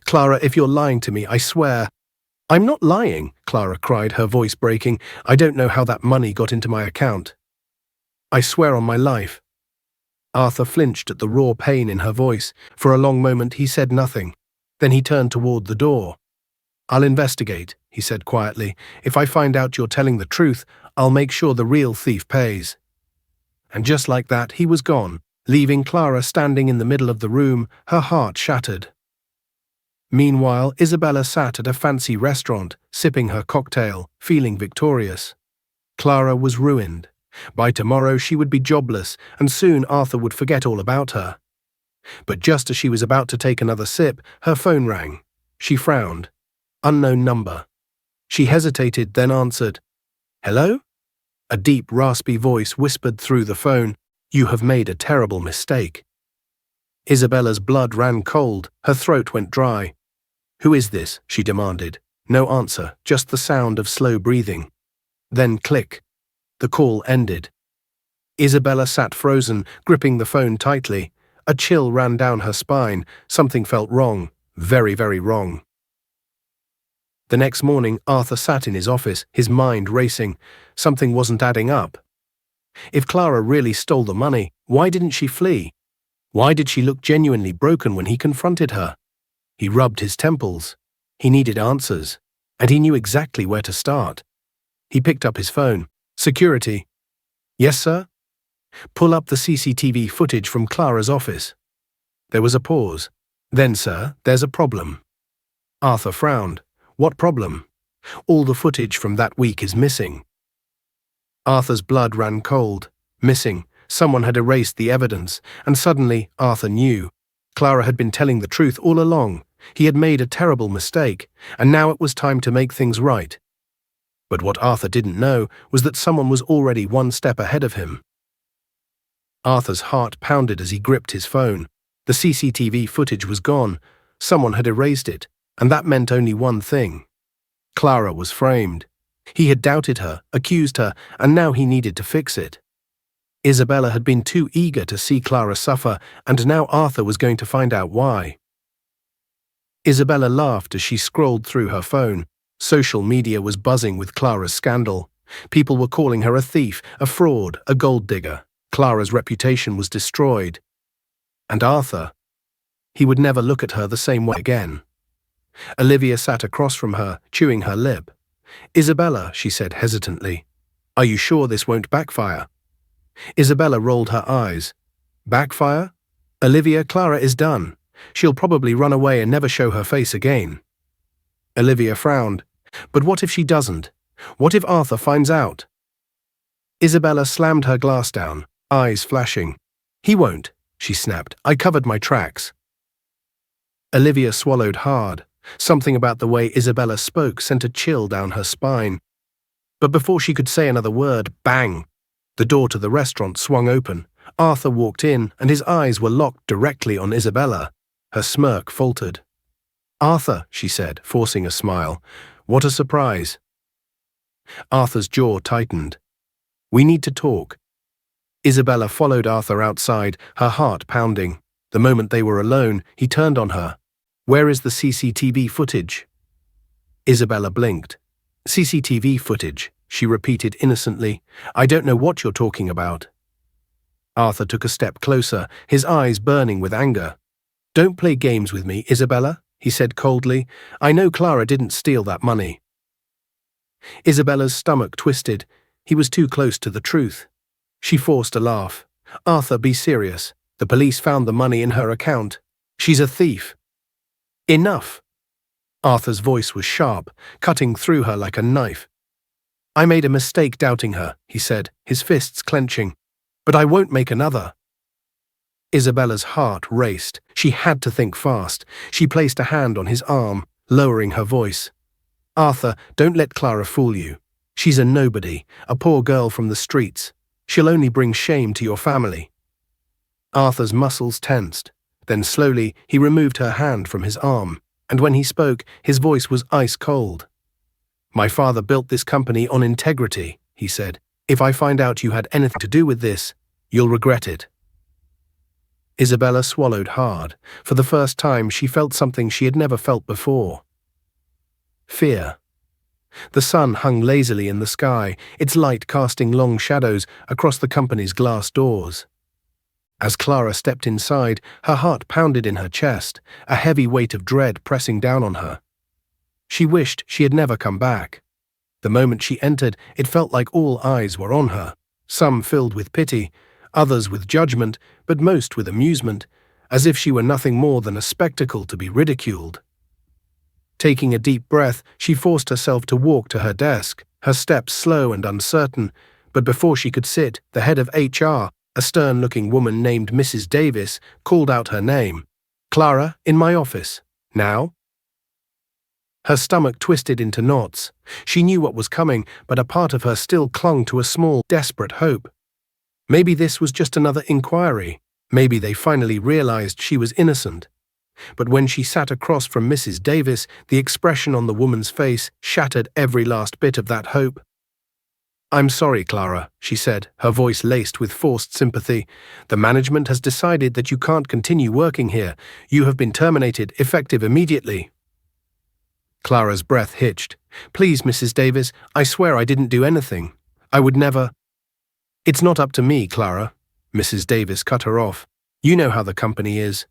"Clara, if you're lying to me, I swear—" "I'm not lying," Clara cried, her voice breaking. "I don't know how that money got into my account. I swear on my life." Arthur flinched at the raw pain in her voice. For a long moment he said nothing. Then he turned toward the door. "I'll investigate," he said quietly. "If I find out you're telling the truth, I'll make sure the real thief pays." And just like that, he was gone, leaving Clara standing in the middle of the room, her heart shattered. Meanwhile, Isabella sat at a fancy restaurant, sipping her cocktail, feeling victorious. Clara was ruined. By tomorrow she would be jobless, and soon Arthur would forget all about her. But just as she was about to take another sip, her phone rang. She frowned. Unknown number. She hesitated, then answered. "Hello?" A deep, raspy voice whispered through the phone, "You have made a terrible mistake." Isabella's blood ran cold, her throat went dry. "Who is this?" she demanded. No answer, just the sound of slow breathing. Then click. The call ended. Isabella sat frozen, gripping the phone tightly. A chill ran down her spine. Something felt wrong, very, very wrong. The next morning, Arthur sat in his office, his mind racing. Something wasn't adding up. If Clara really stole the money, why didn't she flee? Why did she look genuinely broken when he confronted her? He rubbed his temples. He needed answers, and he knew exactly where to start. He picked up his phone. "Security." "Yes, sir?" "Pull up the CCTV footage from Clara's office." There was a pause. "Then, sir, there's a problem." Arthur frowned. "What problem?" "All the footage from that week is missing." Arthur's blood ran cold. Missing. Someone had erased the evidence, and suddenly Arthur knew. Clara had been telling the truth all along. He had made a terrible mistake, and now it was time to make things right. But what Arthur didn't know was that someone was already one step ahead of him. Arthur's heart pounded as he gripped his phone. The CCTV footage was gone. Someone had erased it, and that meant only one thing. Clara was framed. He had doubted her, accused her, and now he needed to fix it. Isabella had been too eager to see Clara suffer, and now Arthur was going to find out why. Isabella laughed as she scrolled through her phone. Social media was buzzing with Clara's scandal. People were calling her a thief, a fraud, a gold digger. Clara's reputation was destroyed. And Arthur, he would never look at her the same way again. Olivia sat across from her, chewing her lip. "Isabella," she said hesitantly, "are you sure this won't backfire?" Isabella rolled her eyes. "Backfire? Olivia, Clara is done. She'll probably run away and never show her face again." Olivia frowned. "But what if she doesn't? What if Arthur finds out?" Isabella slammed her glass down, eyes flashing. "He won't," she snapped. "I covered my tracks." Olivia swallowed hard. Something about the way Isabella spoke sent a chill down her spine. But before she could say another word, bang! The door to the restaurant swung open. Arthur walked in, and his eyes were locked directly on Isabella. Her smirk faltered. "Arthur," she said, forcing a smile. "What a surprise." Arthur's jaw tightened. "We need to talk." Isabella followed Arthur outside, her heart pounding. The moment they were alone, he turned on her. "Where is the CCTV footage?" Isabella blinked. "CCTV footage," she repeated innocently. "I don't know what you're talking about." Arthur took a step closer, his eyes burning with anger. "Don't play games with me, Isabella," he said coldly. "I know Clara didn't steal that money." Isabella's stomach twisted. He was too close to the truth. She forced a laugh. "Arthur, be serious. The police found the money in her account. She's a thief." "Enough!" Arthur's voice was sharp, cutting through her like a knife. "I made a mistake doubting her," he said, his fists clenching. "But I won't make another." Isabella's heart raced. She had to think fast. She placed a hand on his arm, lowering her voice. "Arthur, don't let Clara fool you. She's a nobody, a poor girl from the streets. She'll only bring shame to your family." Arthur's muscles tensed. Then slowly he removed her hand from his arm, and when he spoke, his voice was ice cold. "My father built this company on integrity," he said. "If I find out you had anything to do with this, you'll regret it." Isabella swallowed hard. For the first time, she felt something she had never felt before. Fear. The sun hung lazily in the sky, its light casting long shadows across the company's glass doors. As Clara stepped inside, her heart pounded in her chest, a heavy weight of dread pressing down on her. She wished she had never come back. The moment she entered, it felt like all eyes were on her, some filled with pity, others with judgment, but most with amusement, as if she were nothing more than a spectacle to be ridiculed. Taking a deep breath, she forced herself to walk to her desk, her steps slow and uncertain, but before she could sit, the head of HR, a stern-looking woman named Mrs. Davis, called out her name. "Clara, in my office. Now?" Her stomach twisted into knots. She knew what was coming, but a part of her still clung to a small, desperate hope. Maybe this was just another inquiry. Maybe they finally realized she was innocent. But when she sat across from Mrs. Davis, the expression on the woman's face shattered every last bit of that hope. "I'm sorry, Clara," she said, her voice laced with forced sympathy. "The management has decided that you can't continue working here. You have been terminated, effective immediately." Clara's breath hitched. "Please, Mrs. Davis, I swear I didn't do anything. I would never—" "It's not up to me, Clara," Mrs. Davis cut her off. "You know how the company is.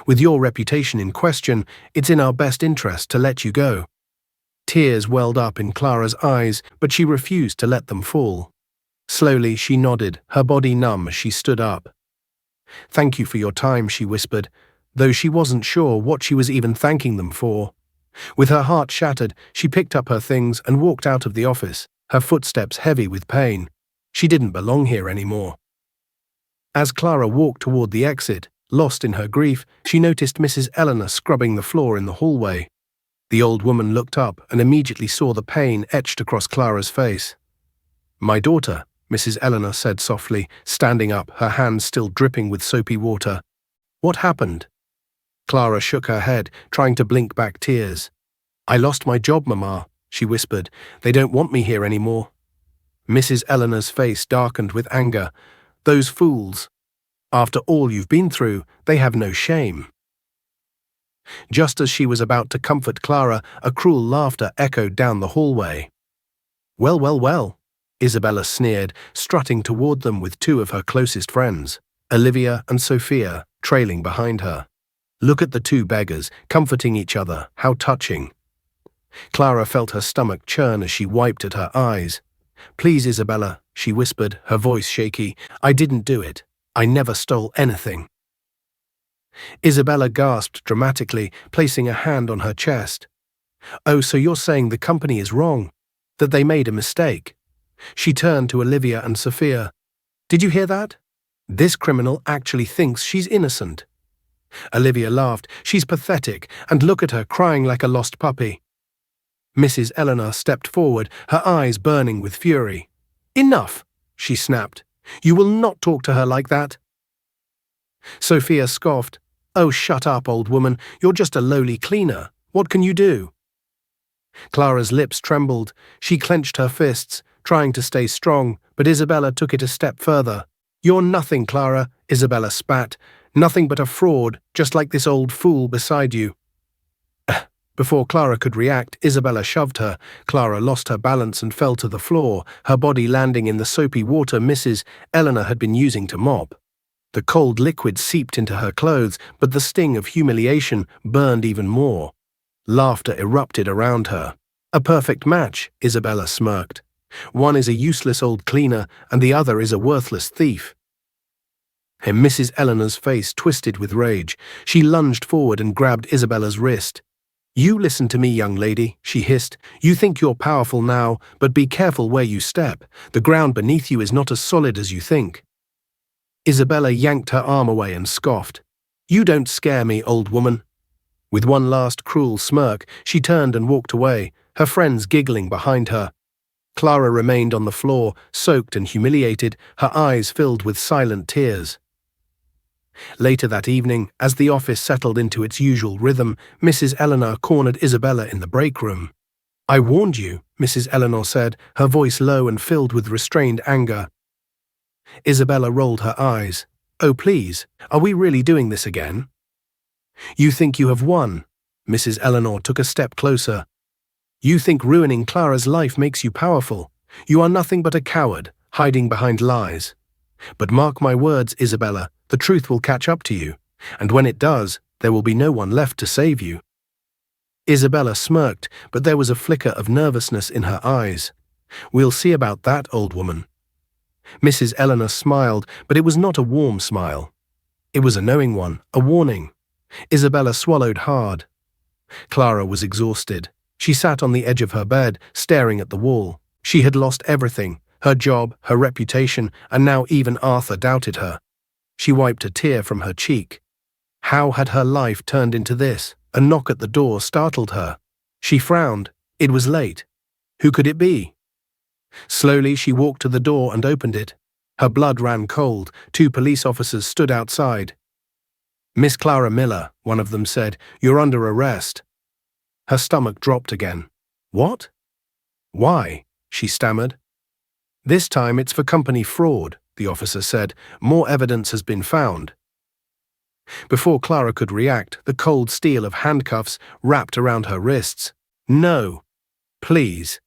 With your reputation in question, it's in our best interest to let you go." Tears welled up in Clara's eyes, but she refused to let them fall. Slowly she nodded, her body numb as she stood up. "Thank you for your time," she whispered, though she wasn't sure what she was even thanking them for. With her heart shattered, she picked up her things and walked out of the office, her footsteps heavy with pain. She didn't belong here anymore. As Clara walked toward the exit, lost in her grief, she noticed Mrs. Eleanor scrubbing the floor in the hallway. The old woman looked up and immediately saw the pain etched across Clara's face. "My daughter," Mrs. Eleanor said softly, standing up, her hands still dripping with soapy water. "What happened?" Clara shook her head, trying to blink back tears. "I lost my job, Mama," she whispered. "They don't want me here anymore." Mrs. Eleanor's face darkened with anger. "Those fools. After all you've been through, they have no shame." Just as she was about to comfort Clara, a cruel laughter echoed down the hallway. "Well, well, well," Isabella sneered, strutting toward them with two of her closest friends, Olivia and Sophia, trailing behind her. "Look at the two beggars, comforting each other, how touching." Clara felt her stomach churn as she wiped at her eyes. "Please, Isabella," she whispered, her voice shaky, "I didn't do it. I never stole anything." Isabella gasped dramatically, placing a hand on her chest. "Oh, so you're saying the company is wrong? That they made a mistake?" She turned to Olivia and Sophia. "Did you hear that? This criminal actually thinks she's innocent." Olivia laughed. "She's pathetic, and look at her crying like a lost puppy." Mrs. Eleanor stepped forward, her eyes burning with fury. "Enough!" she snapped. "You will not talk to her like that." Sophia scoffed. "Oh, shut up, old woman. You're just a lowly cleaner. What can you do?" Clara's lips trembled. She clenched her fists, trying to stay strong, but Isabella took it a step further. "You're nothing, Clara," Isabella spat. "Nothing but a fraud, just like this old fool beside you." Before Clara could react, Isabella shoved her. Clara lost her balance and fell to the floor, her body landing in the soapy water Mrs. Eleanor had been using to mop. The cold liquid seeped into her clothes, but the sting of humiliation burned even more. Laughter erupted around her. "A perfect match," Isabella smirked. "One is a useless old cleaner, and the other is a worthless thief." And Mrs. Eleanor's face twisted with rage. She lunged forward and grabbed Isabella's wrist. "You listen to me, young lady," she hissed. "You think you're powerful now, but be careful where you step. The ground beneath you is not as solid as you think." Isabella yanked her arm away and scoffed. "You don't scare me, old woman." With one last cruel smirk, she turned and walked away, her friends giggling behind her. Clara remained on the floor, soaked and humiliated, her eyes filled with silent tears. Later that evening, as the office settled into its usual rhythm, Mrs. Eleanor cornered Isabella in the break room. "I warned you," Mrs. Eleanor said, her voice low and filled with restrained anger. Isabella rolled her eyes. "Oh, please, are we really doing this again?" "You think you have won?" Mrs. Eleanor took a step closer. "You think ruining Clara's life makes you powerful? You are nothing but a coward, hiding behind lies. But mark my words, Isabella, the truth will catch up to you, and when it does, there will be no one left to save you." Isabella smirked, but there was a flicker of nervousness in her eyes. "We'll see about that, old woman." Mrs. Eleanor smiled, but it was not a warm smile. It was a knowing one, a warning. Isabella swallowed hard. Clara was exhausted. She sat on the edge of her bed, staring at the wall. She had lost everything, her job, her reputation, and now even Arthur doubted her. She wiped a tear from her cheek. How had her life turned into this? A knock at the door startled her. She frowned. It was late. Who could it be? Slowly she walked to the door and opened it. Her blood ran cold. 2 police officers stood outside. "Miss Clara Miller," one of them said, "you're under arrest." Her stomach dropped again. "What? Why?" she stammered. "This time it's for company fraud," the officer said. "More evidence has been found." Before Clara could react, the cold steel of handcuffs wrapped around her wrists. "No, please."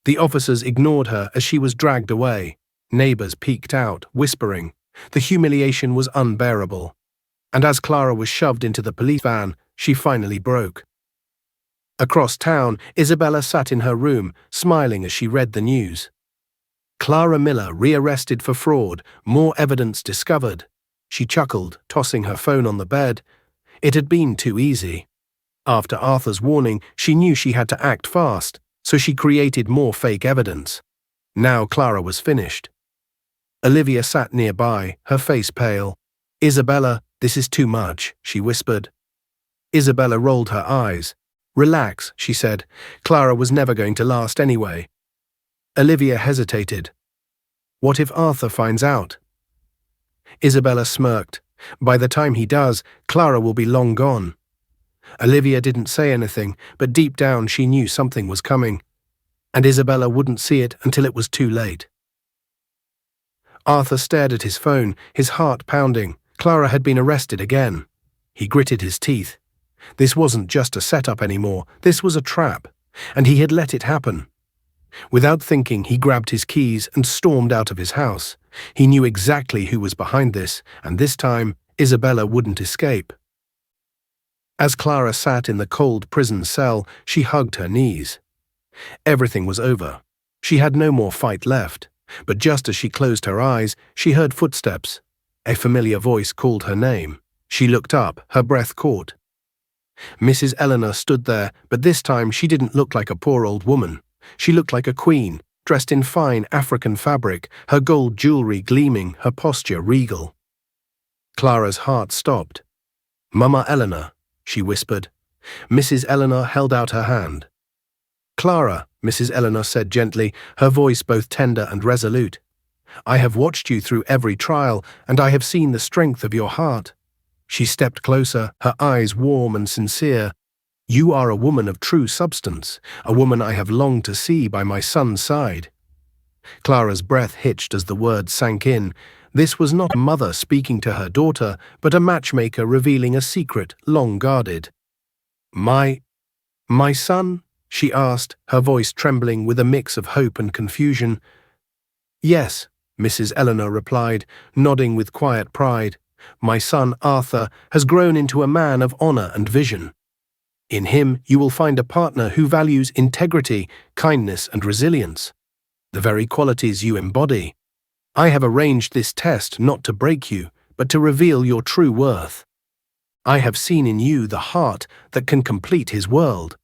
The officers ignored her as she was dragged away. Neighbors peeked out, whispering. The humiliation was unbearable. And as Clara was shoved into the police van, she finally broke. Across town, Isabella sat in her room, smiling as she read the news. Clara Miller rearrested for fraud, more evidence discovered. She chuckled, tossing her phone on the bed. It had been too easy. After Arthur's warning, she knew she had to act fast, so she created more fake evidence. Now Clara was finished. Olivia sat nearby, her face pale. "Isabella, this is too much," she whispered. Isabella rolled her eyes. "Relax," she said. Clara was never going to last anyway. Olivia hesitated. "What if Arthur finds out?" Isabella smirked. "By the time he does, Clara will be long gone." Olivia didn't say anything, but deep down she knew something was coming. And Isabella wouldn't see it until it was too late. Arthur stared at his phone, his heart pounding. Clara had been arrested again. He gritted his teeth. This wasn't just a setup anymore, this was a trap, and he had let it happen. Without thinking, he grabbed his keys and stormed out of his house. He knew exactly who was behind this, and this time, Isabella wouldn't escape. As Clara sat in the cold prison cell, she hugged her knees. Everything was over. She had no more fight left, but just as she closed her eyes, she heard footsteps. A familiar voice called her name. She looked up, her breath caught. Mrs. Eleanor stood there, but this time she didn't look like a poor old woman. She looked like a queen, dressed in fine African fabric, her gold jewelry gleaming, her posture regal. Clara's heart stopped. "Mama Eleanor," she whispered. Mrs. Eleanor held out her hand. "Clara," Mrs. Eleanor said gently, her voice both tender and resolute. "I have watched you through every trial, and I have seen the strength of your heart." She stepped closer, her eyes warm and sincere. "You are a woman of true substance, a woman I have longed to see by my son's side." Clara's breath hitched as the words sank in. This was not a mother speaking to her daughter, but a matchmaker revealing a secret long guarded. My son?" she asked, her voice trembling with a mix of hope and confusion. "Yes," Mrs. Eleanor replied, nodding with quiet pride. "My son, Arthur, has grown into a man of honor and vision. In him you will find a partner who values integrity, kindness, and resilience, the very qualities you embody. I have arranged this test not to break you, but to reveal your true worth. I have seen in you the heart that can complete his world."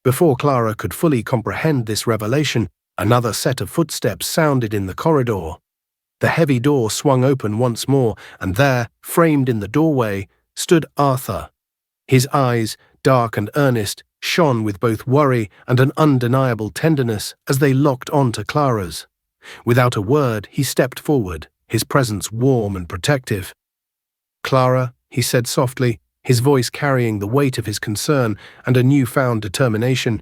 Before Clara could fully comprehend this revelation, another set of footsteps sounded in the corridor. The heavy door swung open once more, and there, framed in the doorway, stood Arthur. His eyes, dark and earnest, shone with both worry and an undeniable tenderness as they locked onto Clara's. Without a word, he stepped forward, his presence warm and protective. "Clara," he said softly, his voice carrying the weight of his concern and a newfound determination,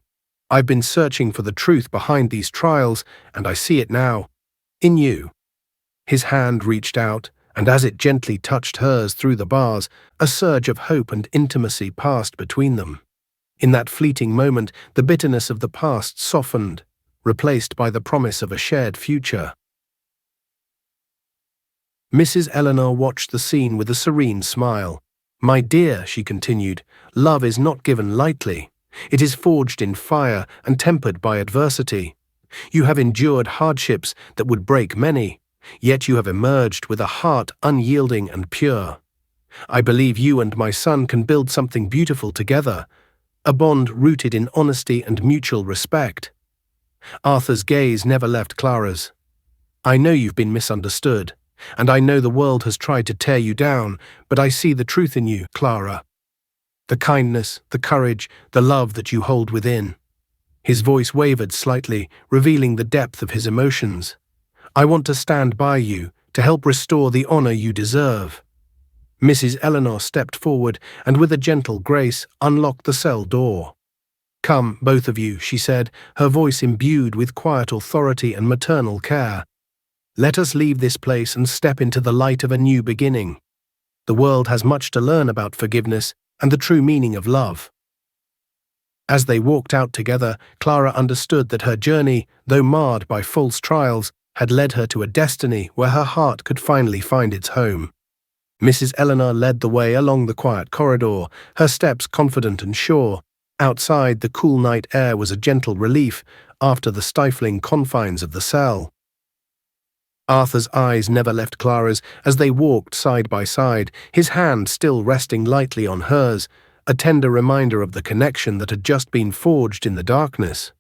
"I've been searching for the truth behind these trials, and I see it now. In you." His hand reached out, and as it gently touched hers through the bars, a surge of hope and intimacy passed between them. In that fleeting moment, the bitterness of the past softened, replaced by the promise of a shared future. Mrs. Eleanor watched the scene with a serene smile. "My dear," she continued, "love is not given lightly. It is forged in fire and tempered by adversity. You have endured hardships that would break many, yet you have emerged with a heart unyielding and pure. I believe you and my son can build something beautiful together, a bond rooted in honesty and mutual respect." Arthur's gaze never left Clara's. "I know you've been misunderstood, and I know the world has tried to tear you down, but I see the truth in you, Clara. The kindness, the courage, the love that you hold within." His voice wavered slightly, revealing the depth of his emotions. "I want to stand by you, to help restore the honor you deserve." Mrs. Eleanor stepped forward and with a gentle grace unlocked the cell door. "Come, both of you," she said, her voice imbued with quiet authority and maternal care. "Let us leave this place and step into the light of a new beginning. The world has much to learn about forgiveness and the true meaning of love." As they walked out together, Clara understood that her journey, though marred by false trials, had led her to a destiny where her heart could finally find its home. Mrs. Eleanor led the way along the quiet corridor, her steps confident and sure. Outside, the cool night air was a gentle relief after the stifling confines of the cell. Arthur's eyes never left Clara's as they walked side by side, his hand still resting lightly on hers, a tender reminder of the connection that had just been forged in the darkness.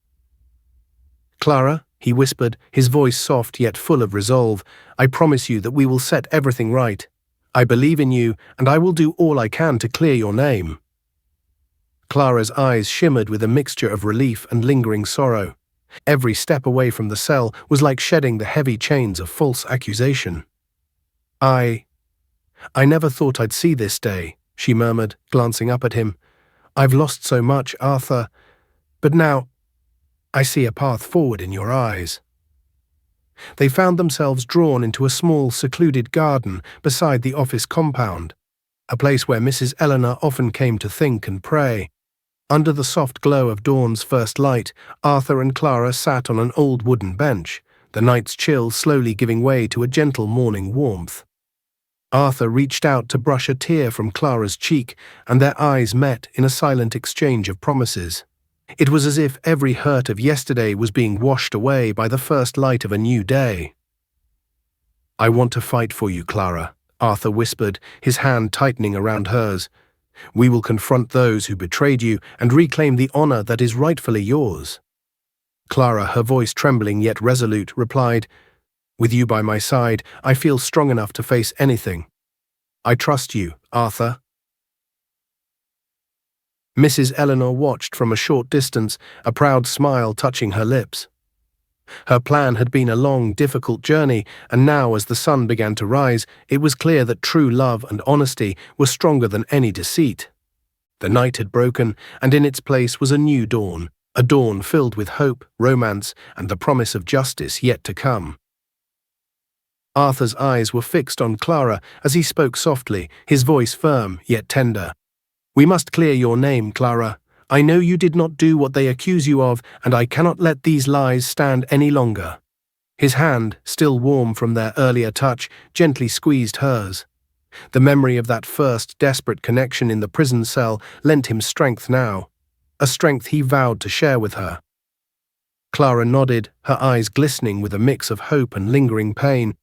"Clara," he whispered, his voice soft yet full of resolve, "I promise you that we will set everything right. I believe in you, and I will do all I can to clear your name." Clara's eyes shimmered with a mixture of relief and lingering sorrow. Every step away from the cell was like shedding the heavy chains of false accusation. I never thought I'd see this day," she murmured, glancing up at him. "I've lost so much, Arthur, but now I see a path forward in your eyes." They found themselves drawn into a small, secluded garden beside the office compound, a place where Mrs. Eleanor often came to think and pray. Under the soft glow of dawn's first light, Arthur and Clara sat on an old wooden bench, the night's chill slowly giving way to a gentle morning warmth. Arthur reached out to brush a tear from Clara's cheek, and their eyes met in a silent exchange of promises. It was as if every hurt of yesterday was being washed away by the first light of a new day. "I want to fight for you, Clara," Arthur whispered, his hand tightening around hers. "We will confront those who betrayed you and reclaim the honor that is rightfully yours." Clara, her voice trembling yet resolute, replied, "With you by my side, I feel strong enough to face anything. I trust you, Arthur." Mrs. Eleanor watched from a short distance, a proud smile touching her lips. Her plan had been a long, difficult journey, and now as the sun began to rise, it was clear that true love and honesty were stronger than any deceit. The night had broken, and in its place was a new dawn, a dawn filled with hope, romance, and the promise of justice yet to come. Arthur's eyes were fixed on Clara as he spoke softly, his voice firm yet tender. "We must clear your name, Clara. I know you did not do what they accuse you of, and I cannot let these lies stand any longer." His hand, still warm from their earlier touch, gently squeezed hers. The memory of that first desperate connection in the prison cell lent him strength now, a strength he vowed to share with her. Clara nodded, her eyes glistening with a mix of hope and lingering pain.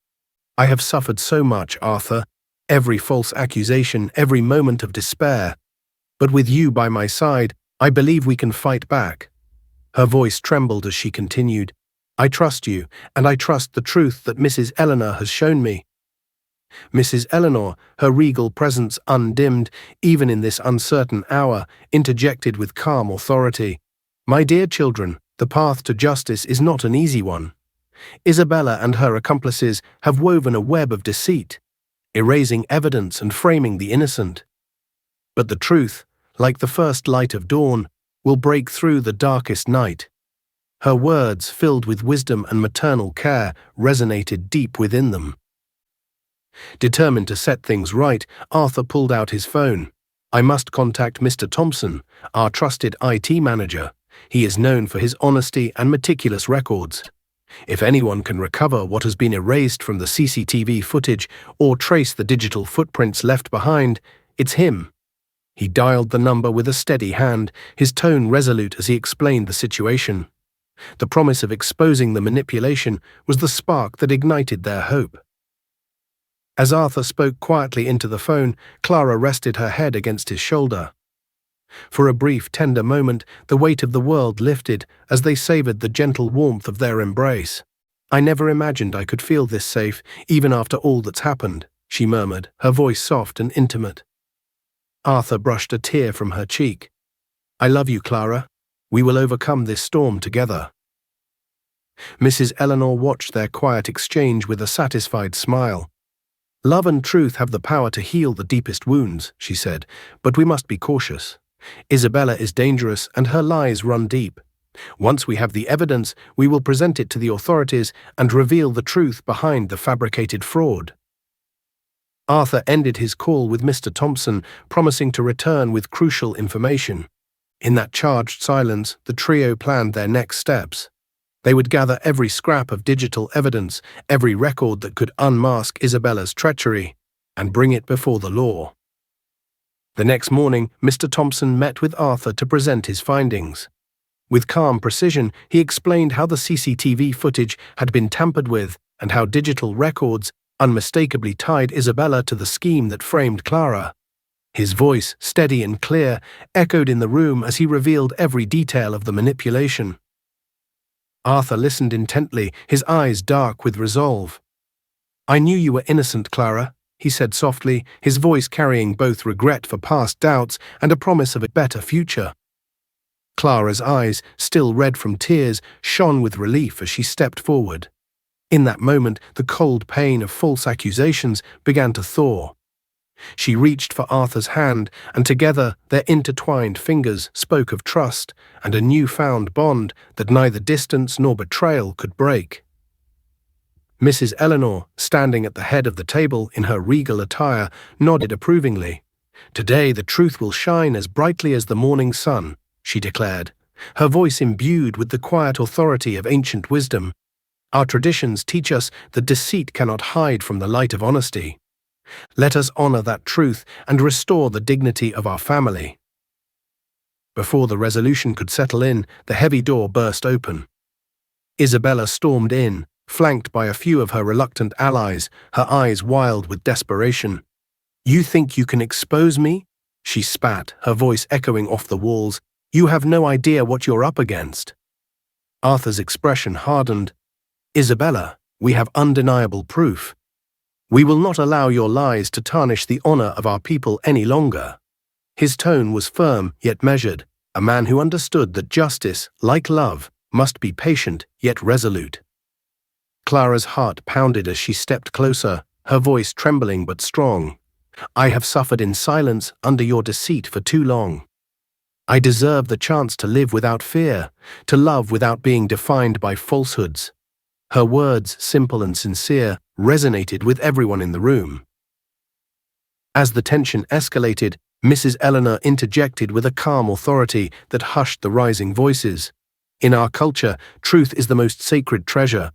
"I have suffered so much, Arthur, every false accusation, every moment of despair. But with you by my side, I believe we can fight back." Her voice trembled as she continued, "I trust you, and I trust the truth that Mrs. Eleanor has shown me." Mrs. Eleanor, her regal presence undimmed, even in this uncertain hour, interjected with calm authority. "My dear children, the path to justice is not an easy one. Isabella and her accomplices have woven a web of deceit, erasing evidence and framing the innocent. But the truth, like the first light of dawn, will break through the darkest night." Her words, filled with wisdom and maternal care, resonated deep within them. Determined to set things right, Arthur pulled out his phone. "I must contact Mr. Thompson, our trusted IT manager. He is known for his honesty and meticulous records. If anyone can recover what has been erased from the CCTV footage or trace the digital footprints left behind, it's him." He dialed the number with a steady hand, his tone resolute as he explained the situation. The promise of exposing the manipulation was the spark that ignited their hope. As Arthur spoke quietly into the phone, Clara rested her head against his shoulder. For a brief, tender moment, the weight of the world lifted as they savored the gentle warmth of their embrace. "I never imagined I could feel this safe, even after all that's happened," she murmured, her voice soft and intimate. Arthur brushed a tear from her cheek. "I love you, Clara. We will overcome this storm together." Mrs. Eleanor watched their quiet exchange with a satisfied smile. "Love and truth have the power to heal the deepest wounds," she said, "but we must be cautious. Isabella is dangerous and her lies run deep. Once we have the evidence, we will present it to the authorities and reveal the truth behind the fabricated fraud." Arthur ended his call with Mr. Thompson, promising to return with crucial information. In that charged silence, the trio planned their next steps. They would gather every scrap of digital evidence, every record that could unmask Isabella's treachery, and bring it before the law. The next morning, Mr. Thompson met with Arthur to present his findings. With calm precision, he explained how the CCTV footage had been tampered with and how digital records unmistakably tied Isabella to the scheme that framed Clara. His voice, steady and clear, echoed in the room as he revealed every detail of the manipulation. Arthur listened intently, his eyes dark with resolve. "I knew you were innocent, Clara," he said softly, his voice carrying both regret for past doubts and a promise of a better future. Clara's eyes, still red from tears, shone with relief as she stepped forward. In that moment, the cold pain of false accusations began to thaw. She reached for Arthur's hand, and together their intertwined fingers spoke of trust and a new-found bond that neither distance nor betrayal could break. Mrs. Eleanor, standing at the head of the table in her regal attire, nodded approvingly. "Today the truth will shine as brightly as the morning sun," she declared, her voice imbued with the quiet authority of ancient wisdom. "Our traditions teach us that deceit cannot hide from the light of honesty. Let us honor that truth and restore the dignity of our family." Before the resolution could settle in, the heavy door burst open. Isabella stormed in, flanked by a few of her reluctant allies, her eyes wild with desperation. "You think you can expose me?" she spat, her voice echoing off the walls. "You have no idea what you're up against." Arthur's expression hardened. "Isabella, we have undeniable proof. We will not allow your lies to tarnish the honor of our people any longer." His tone was firm yet measured, a man who understood that justice, like love, must be patient yet resolute. Clara's heart pounded as she stepped closer, her voice trembling but strong. "I have suffered in silence under your deceit for too long. I deserve the chance to live without fear, to love without being defined by falsehoods." Her words, simple and sincere, resonated with everyone in the room. As the tension escalated, Mrs. Eleanor interjected with a calm authority that hushed the rising voices. "In our culture, truth is the most sacred treasure.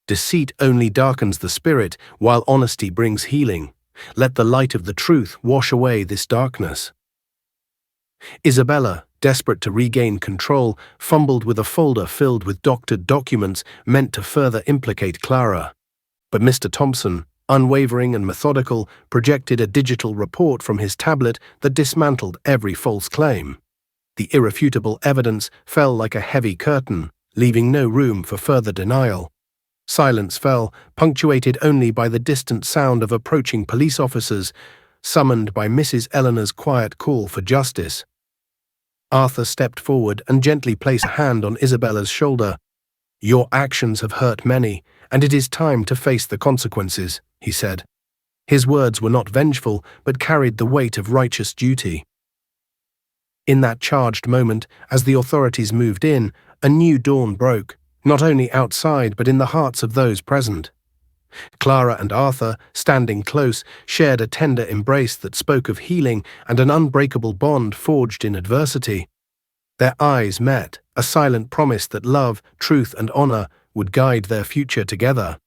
Deceit only darkens the spirit, while honesty brings healing. Let the light of the truth wash away this darkness." Isabella, desperate to regain control, fumbled with a folder filled with doctored documents meant to further implicate Clara. But Mr. Thompson, unwavering and methodical, projected a digital report from his tablet that dismantled every false claim. The irrefutable evidence fell like a heavy curtain, leaving no room for further denial. Silence fell, punctuated only by the distant sound of approaching police officers, summoned by Mrs. Eleanor's quiet call for justice. Arthur stepped forward and gently placed a hand on Isabella's shoulder. "Your actions have hurt many, and it is time to face the consequences," he said. His words were not vengeful, but carried the weight of righteous duty. In that charged moment, as the authorities moved in, a new dawn broke, not only outside but in the hearts of those present. Clara and Arthur, standing close, shared a tender embrace that spoke of healing and an unbreakable bond forged in adversity. Their eyes met, a silent promise that love, truth, and honor would guide their future together.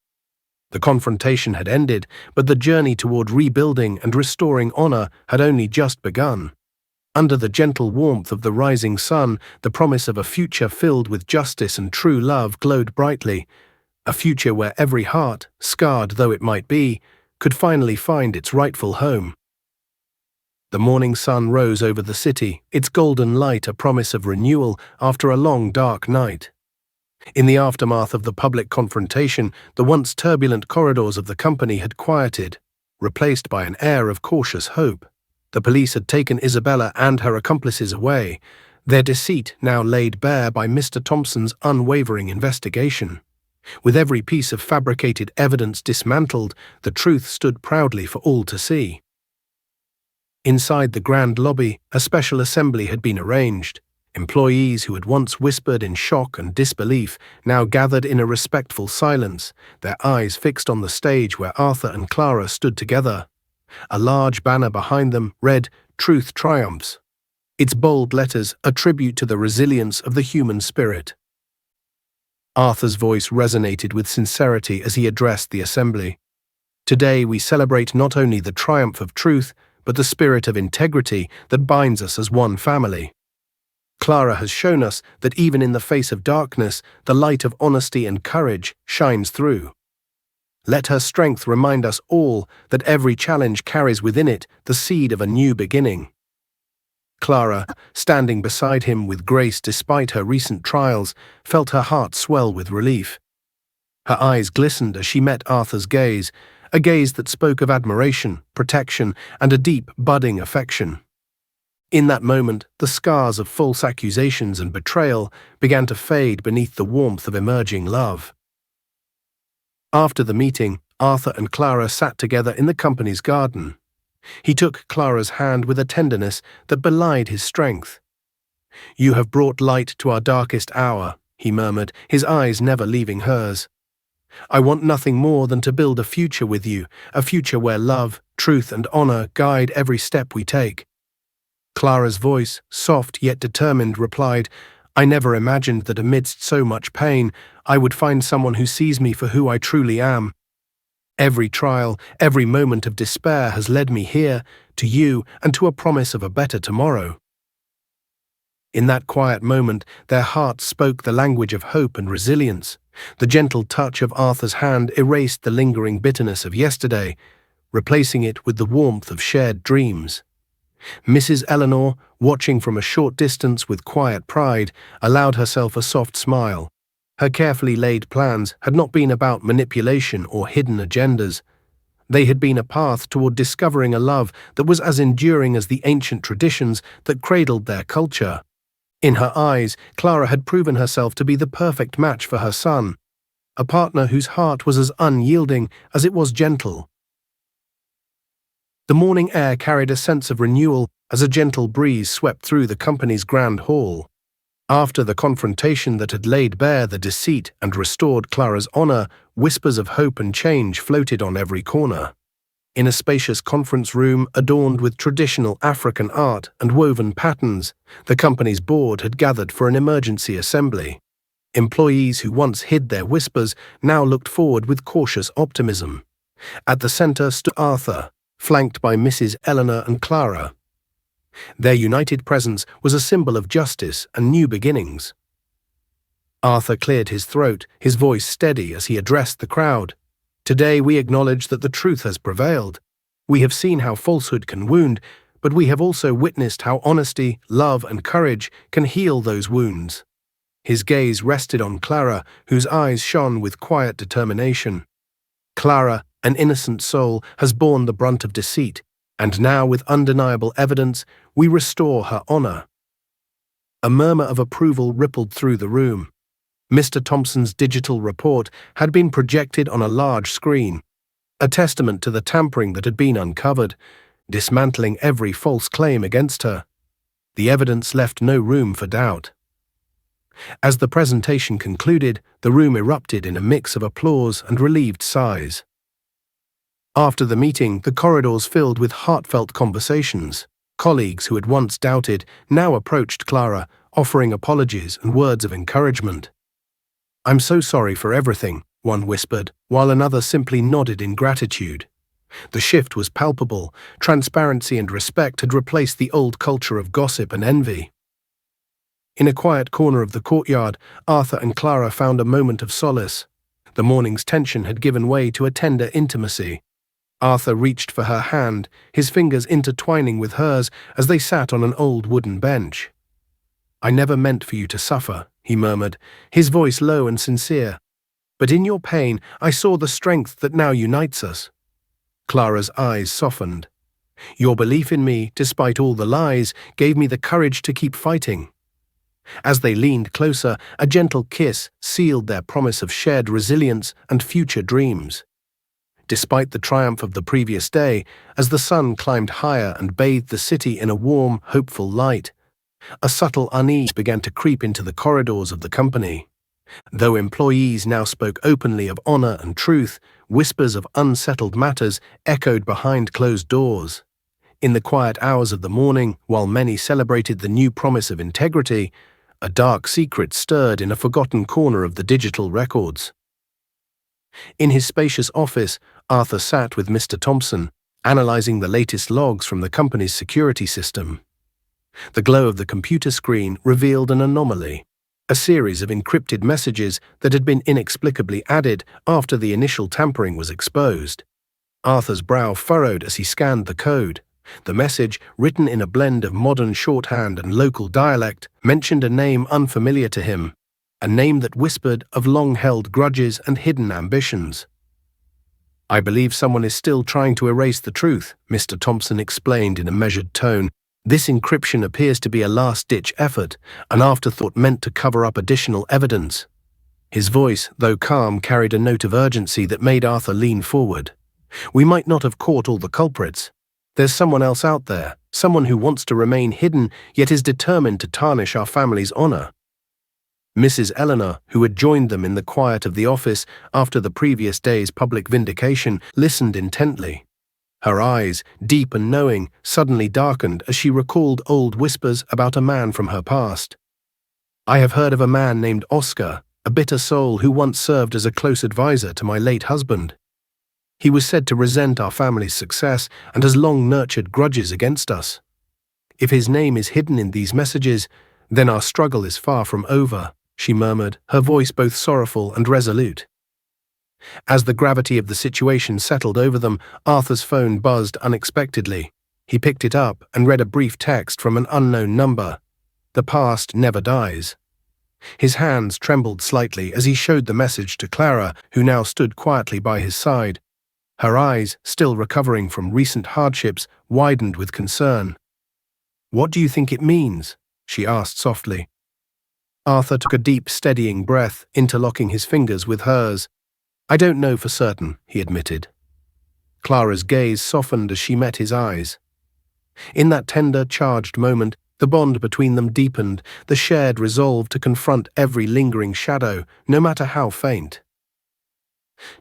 The confrontation had ended, but the journey toward rebuilding and restoring honor had only just begun. Under the gentle warmth of the rising sun, the promise of a future filled with justice and true love glowed brightly, a future where every heart, scarred though it might be, could finally find its rightful home. The morning sun rose over the city, its golden light a promise of renewal after a long dark night. In the aftermath of the public confrontation, the once turbulent corridors of the company had quieted, replaced by an air of cautious hope. The police had taken Isabella and her accomplices away, their deceit now laid bare by Mr. Thompson's unwavering investigation. With every piece of fabricated evidence dismantled, the truth stood proudly for all to see. Inside the grand lobby, a special assembly had been arranged. Employees who had once whispered in shock and disbelief now gathered in a respectful silence, their eyes fixed on the stage where Arthur and Clara stood together. A large banner behind them read, "Truth Triumphs." Its bold letters a tribute to the resilience of the human spirit. Arthur's voice resonated with sincerity as he addressed the assembly. Today we celebrate not only the triumph of truth, but the spirit of integrity that binds us as one family. Clara has shown us that even in the face of darkness, the light of honesty and courage shines through. Let her strength remind us all that every challenge carries within it the seed of a new beginning. Clara, standing beside him with grace despite her recent trials, felt her heart swell with relief. Her eyes glistened as she met Arthur's gaze, a gaze that spoke of admiration, protection, and a deep, budding affection. In that moment, the scars of false accusations and betrayal began to fade beneath the warmth of emerging love. After the meeting, Arthur and Clara sat together in the company's garden. He took Clara's hand with a tenderness that belied his strength. "You have brought light to our darkest hour," he murmured, his eyes never leaving hers. "I want nothing more than to build a future with you, a future where love, truth, and honor guide every step we take." Clara's voice, soft yet determined, replied, "I never imagined that amidst so much pain, I would find someone who sees me for who I truly am. Every trial, every moment of despair has led me here, to you, and to a promise of a better tomorrow." In that quiet moment, their hearts spoke the language of hope and resilience. The gentle touch of Arthur's hand erased the lingering bitterness of yesterday, replacing it with the warmth of shared dreams. Mrs. Eleanor, watching from a short distance with quiet pride, allowed herself a soft smile. Her carefully laid plans had not been about manipulation or hidden agendas. They had been a path toward discovering a love that was as enduring as the ancient traditions that cradled their culture. In her eyes, Clara had proven herself to be the perfect match for her son, a partner whose heart was as unyielding as it was gentle. The morning air carried a sense of renewal as a gentle breeze swept through the company's grand hall. After the confrontation that had laid bare the deceit and restored Clara's honor, whispers of hope and change floated on every corner. In a spacious conference room adorned with traditional African art and woven patterns, the company's board had gathered for an emergency assembly. Employees who once hid their whispers now looked forward with cautious optimism. At the center stood Arthur, flanked by Mrs. Eleanor and Clara. Their united presence was a symbol of justice and new beginnings. Arthur cleared his throat, his voice steady as he addressed the crowd. "Today we acknowledge that the truth has prevailed. We have seen how falsehood can wound, but we have also witnessed how honesty, love, and courage can heal those wounds." His gaze rested on Clara, whose eyes shone with quiet determination. Clara, an innocent soul, has borne the brunt of deceit, and now, with undeniable evidence, we restore her honor. A murmur of approval rippled through the room. Mr. Thompson's digital report had been projected on a large screen, a testament to the tampering that had been uncovered, dismantling every false claim against her. The evidence left no room for doubt. As the presentation concluded, the room erupted in a mix of applause and relieved sighs. After the meeting, the corridors filled with heartfelt conversations. Colleagues who had once doubted now approached Clara, offering apologies and words of encouragement. "I'm so sorry for everything," one whispered, while another simply nodded in gratitude. The shift was palpable. Transparency and respect had replaced the old culture of gossip and envy. In a quiet corner of the courtyard, Arthur and Clara found a moment of solace. The morning's tension had given way to a tender intimacy. Arthur reached for her hand, his fingers intertwining with hers as they sat on an old wooden bench. "I never meant for you to suffer," he murmured, his voice low and sincere. "But in your pain, I saw the strength that now unites us." Clara's eyes softened. "Your belief in me, despite all the lies, gave me the courage to keep fighting." As they leaned closer, a gentle kiss sealed their promise of shared resilience and future dreams. Despite the triumph of the previous day, as the sun climbed higher and bathed the city in a warm, hopeful light, a subtle unease began to creep into the corridors of the company. Though employees now spoke openly of honor and truth, whispers of unsettled matters echoed behind closed doors. In the quiet hours of the morning, while many celebrated the new promise of integrity, a dark secret stirred in a forgotten corner of the digital records. In his spacious office, Arthur sat with Mr. Thompson, analyzing the latest logs from the company's security system. The glow of the computer screen revealed an anomaly, a series of encrypted messages that had been inexplicably added after the initial tampering was exposed. Arthur's brow furrowed as he scanned the code. The message, written in a blend of modern shorthand and local dialect, mentioned a name unfamiliar to him, a name that whispered of long-held grudges and hidden ambitions. "I believe someone is still trying to erase the truth," Mr. Thompson explained in a measured tone. "This encryption appears to be a last-ditch effort, an afterthought meant to cover up additional evidence." His voice, though calm, carried a note of urgency that made Arthur lean forward. "We might not have caught all the culprits. There's someone else out there, someone who wants to remain hidden yet is determined to tarnish our family's honor." Mrs. Eleanor, who had joined them in the quiet of the office after the previous day's public vindication, listened intently. Her eyes, deep and knowing, suddenly darkened as she recalled old whispers about a man from her past. "I have heard of a man named Oscar, a bitter soul who once served as a close advisor to my late husband. He was said to resent our family's success and has long nurtured grudges against us. If his name is hidden in these messages, then our struggle is far from over," she murmured, her voice both sorrowful and resolute. As the gravity of the situation settled over them, Arthur's phone buzzed unexpectedly. He picked it up and read a brief text from an unknown number. "The past never dies." His hands trembled slightly as he showed the message to Clara, who now stood quietly by his side. Her eyes, still recovering from recent hardships, widened with concern. "What do you think it means?" she asked softly. Arthur took a deep, steadying breath, interlocking his fingers with hers. "I don't know for certain," he admitted. Clara's gaze softened as she met his eyes. In that tender, charged moment, the bond between them deepened, the shared resolve to confront every lingering shadow, no matter how faint.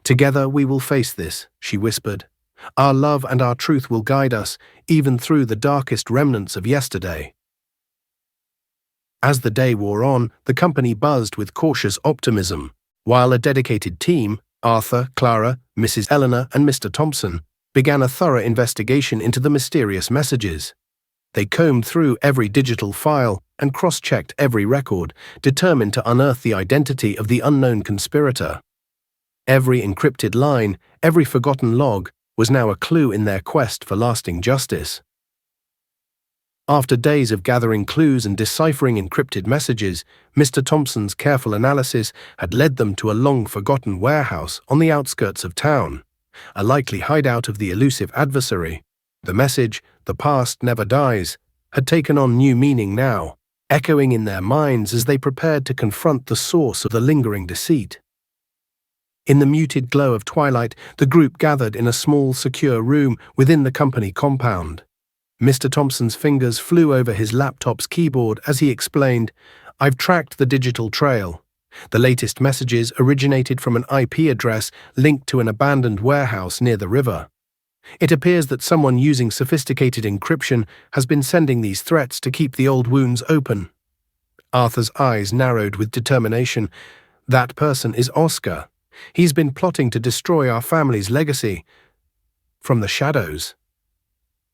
"Together we will face this," she whispered. "Our love and our truth will guide us, even through the darkest remnants of yesterday." As the day wore on, the company buzzed with cautious optimism, while a dedicated team, Arthur, Clara, Mrs. Eleanor, and Mr. Thompson, began a thorough investigation into the mysterious messages. They combed through every digital file and cross-checked every record, determined to unearth the identity of the unknown conspirator. Every encrypted line, every forgotten log, was now a clue in their quest for lasting justice. After days of gathering clues and deciphering encrypted messages, Mr. Thompson's careful analysis had led them to a long-forgotten warehouse on the outskirts of town, a likely hideout of the elusive adversary. The message, "The past never dies," had taken on new meaning now, echoing in their minds as they prepared to confront the source of the lingering deceit. In the muted glow of twilight, the group gathered in a small, secure room within the company compound. Mr. Thompson's fingers flew over his laptop's keyboard as he explained, "I've tracked the digital trail. The latest messages originated from an IP address linked to an abandoned warehouse near the river. It appears that someone using sophisticated encryption has been sending these threats to keep the old wounds open." Arthur's eyes narrowed with determination. "That person is Oscar. He's been plotting to destroy our family's legacy." from the shadows.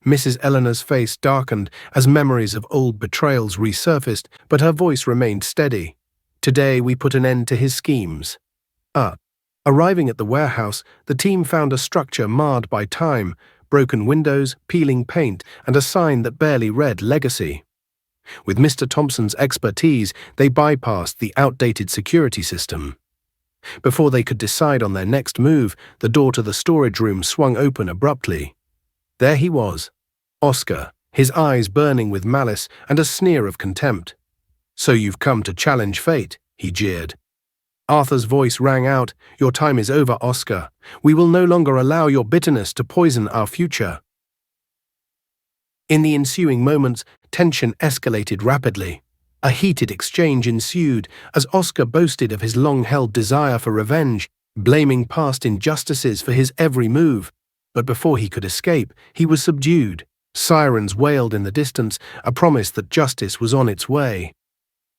Mrs. Eleanor's face darkened as memories of old betrayals resurfaced, but her voice remained steady. Today we put an end to his schemes. Arriving at the warehouse, the team found a structure marred by time, broken windows, peeling paint, and a sign that barely read legacy. With Mr. Thompson's expertise, they bypassed the outdated security system. Before they could decide on their next move, the door to the storage room swung open abruptly. There he was, Oscar, his eyes burning with malice and a sneer of contempt. "So you've come to challenge fate," he jeered. Arthur's voice rang out, "Your time is over, Oscar. We will no longer allow your bitterness to poison our future." In the ensuing moments, tension escalated rapidly. A heated exchange ensued as Oscar boasted of his long-held desire for revenge, blaming past injustices for his every move. But before he could escape, he was subdued. Sirens wailed in the distance, a promise that justice was on its way.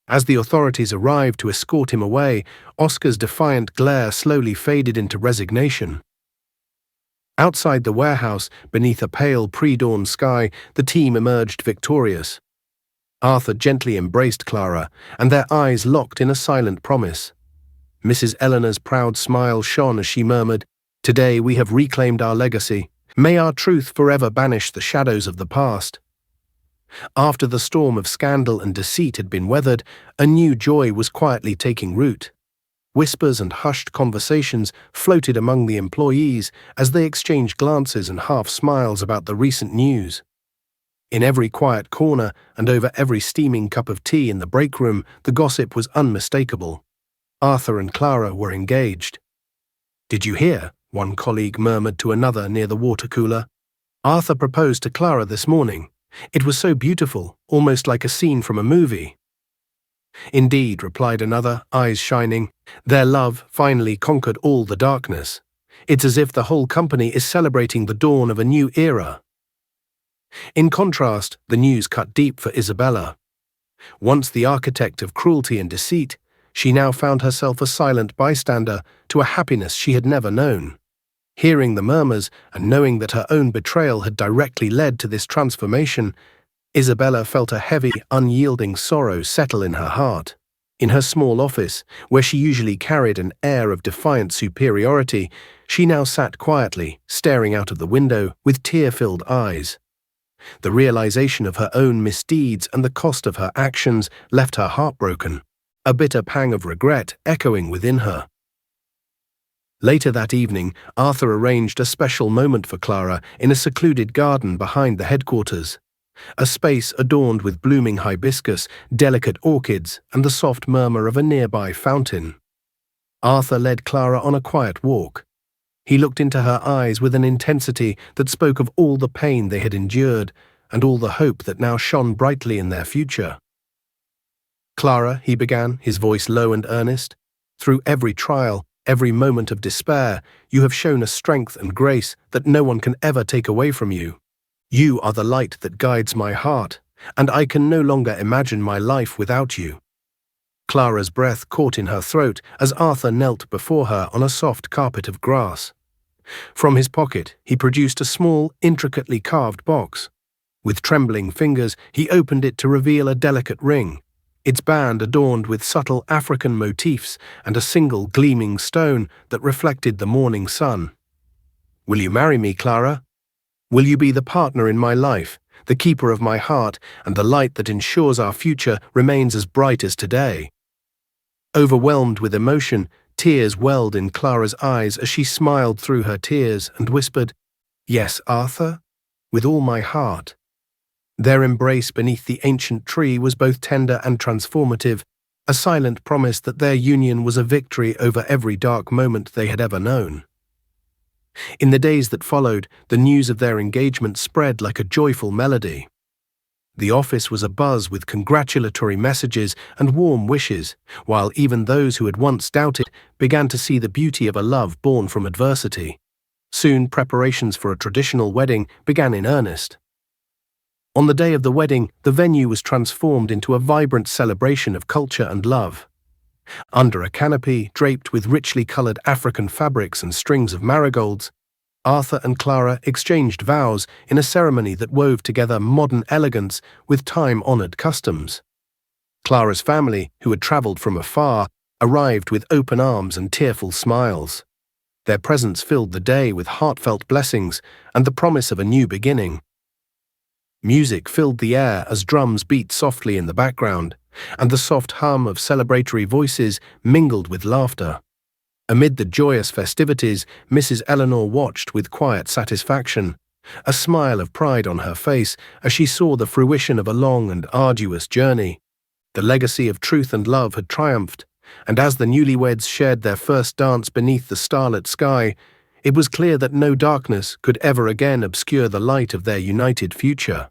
As the authorities arrived to escort him away, Oscar's defiant glare slowly faded into resignation. Outside the warehouse, beneath a pale pre-dawn sky, the team emerged victorious. Arthur gently embraced Clara, and their eyes locked in a silent promise. Mrs. Eleanor's proud smile shone as she murmured, "Today we have reclaimed our legacy. May our truth forever banish the shadows of the past." After the storm of scandal and deceit had been weathered, a new joy was quietly taking root. Whispers and hushed conversations floated among the employees as they exchanged glances and half-smiles about the recent news. In every quiet corner and over every steaming cup of tea in the break room, the gossip was unmistakable. Arthur and Clara were engaged. "Did you hear?" one colleague murmured to another near the water cooler. "Arthur proposed to Clara this morning. It was so beautiful, almost like a scene from a movie." "Indeed," replied another, eyes shining. "Their love finally conquered all the darkness. It's as if the whole company is celebrating the dawn of a new era." In contrast, the news cut deep for Isabella. Once the architect of cruelty and deceit, she now found herself a silent bystander to a happiness she had never known. Hearing the murmurs and knowing that her own betrayal had directly led to this transformation, Isabella felt a heavy, unyielding sorrow settle in her heart. In her small office, where she usually carried an air of defiant superiority, she now sat quietly, staring out of the window with tear-filled eyes. The realization of her own misdeeds and the cost of her actions left her heartbroken, a bitter pang of regret echoing within her. Later that evening, Arthur arranged a special moment for Clara in a secluded garden behind the headquarters. A space adorned with blooming hibiscus, delicate orchids, and the soft murmur of a nearby fountain. Arthur led Clara on a quiet walk. He looked into her eyes with an intensity that spoke of all the pain they had endured and all the hope that now shone brightly in their future. "Clara," he began, his voice low and earnest, "through every trial, every moment of despair, you have shown a strength and grace that no one can ever take away from you. You are the light that guides my heart, and I can no longer imagine my life without you." Clara's breath caught in her throat as Arthur knelt before her on a soft carpet of grass. From his pocket, he produced a small, intricately carved box. With trembling fingers, he opened it to reveal a delicate ring, its band adorned with subtle African motifs and a single gleaming stone that reflected the morning sun. "Will you marry me, Clara? Will you be the partner in my life, the keeper of my heart, and the light that ensures our future remains as bright as today?" Overwhelmed with emotion, tears welled in Clara's eyes as she smiled through her tears and whispered, "Yes, Arthur, with all my heart." Their embrace beneath the ancient tree was both tender and transformative, a silent promise that their union was a victory over every dark moment they had ever known. In the days that followed, the news of their engagement spread like a joyful melody. The office was abuzz with congratulatory messages and warm wishes, while even those who had once doubted began to see the beauty of a love born from adversity. Soon, preparations for a traditional wedding began in earnest. On the day of the wedding, the venue was transformed into a vibrant celebration of culture and love. Under a canopy draped with richly colored African fabrics and strings of marigolds, Arthur and Clara exchanged vows in a ceremony that wove together modern elegance with time-honored customs. Clara's family, who had traveled from afar, arrived with open arms and tearful smiles. Their presence filled the day with heartfelt blessings and the promise of a new beginning. Music filled the air as drums beat softly in the background, and the soft hum of celebratory voices mingled with laughter. Amid the joyous festivities, Mrs. Eleanor watched with quiet satisfaction, a smile of pride on her face as she saw the fruition of a long and arduous journey. The legacy of truth and love had triumphed, and as the newlyweds shared their first dance beneath the starlit sky, it was clear that no darkness could ever again obscure the light of their united future.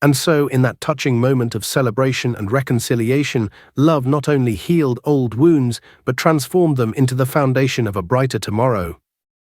And so, in that touching moment of celebration and reconciliation, love not only healed old wounds, but transformed them into the foundation of a brighter tomorrow.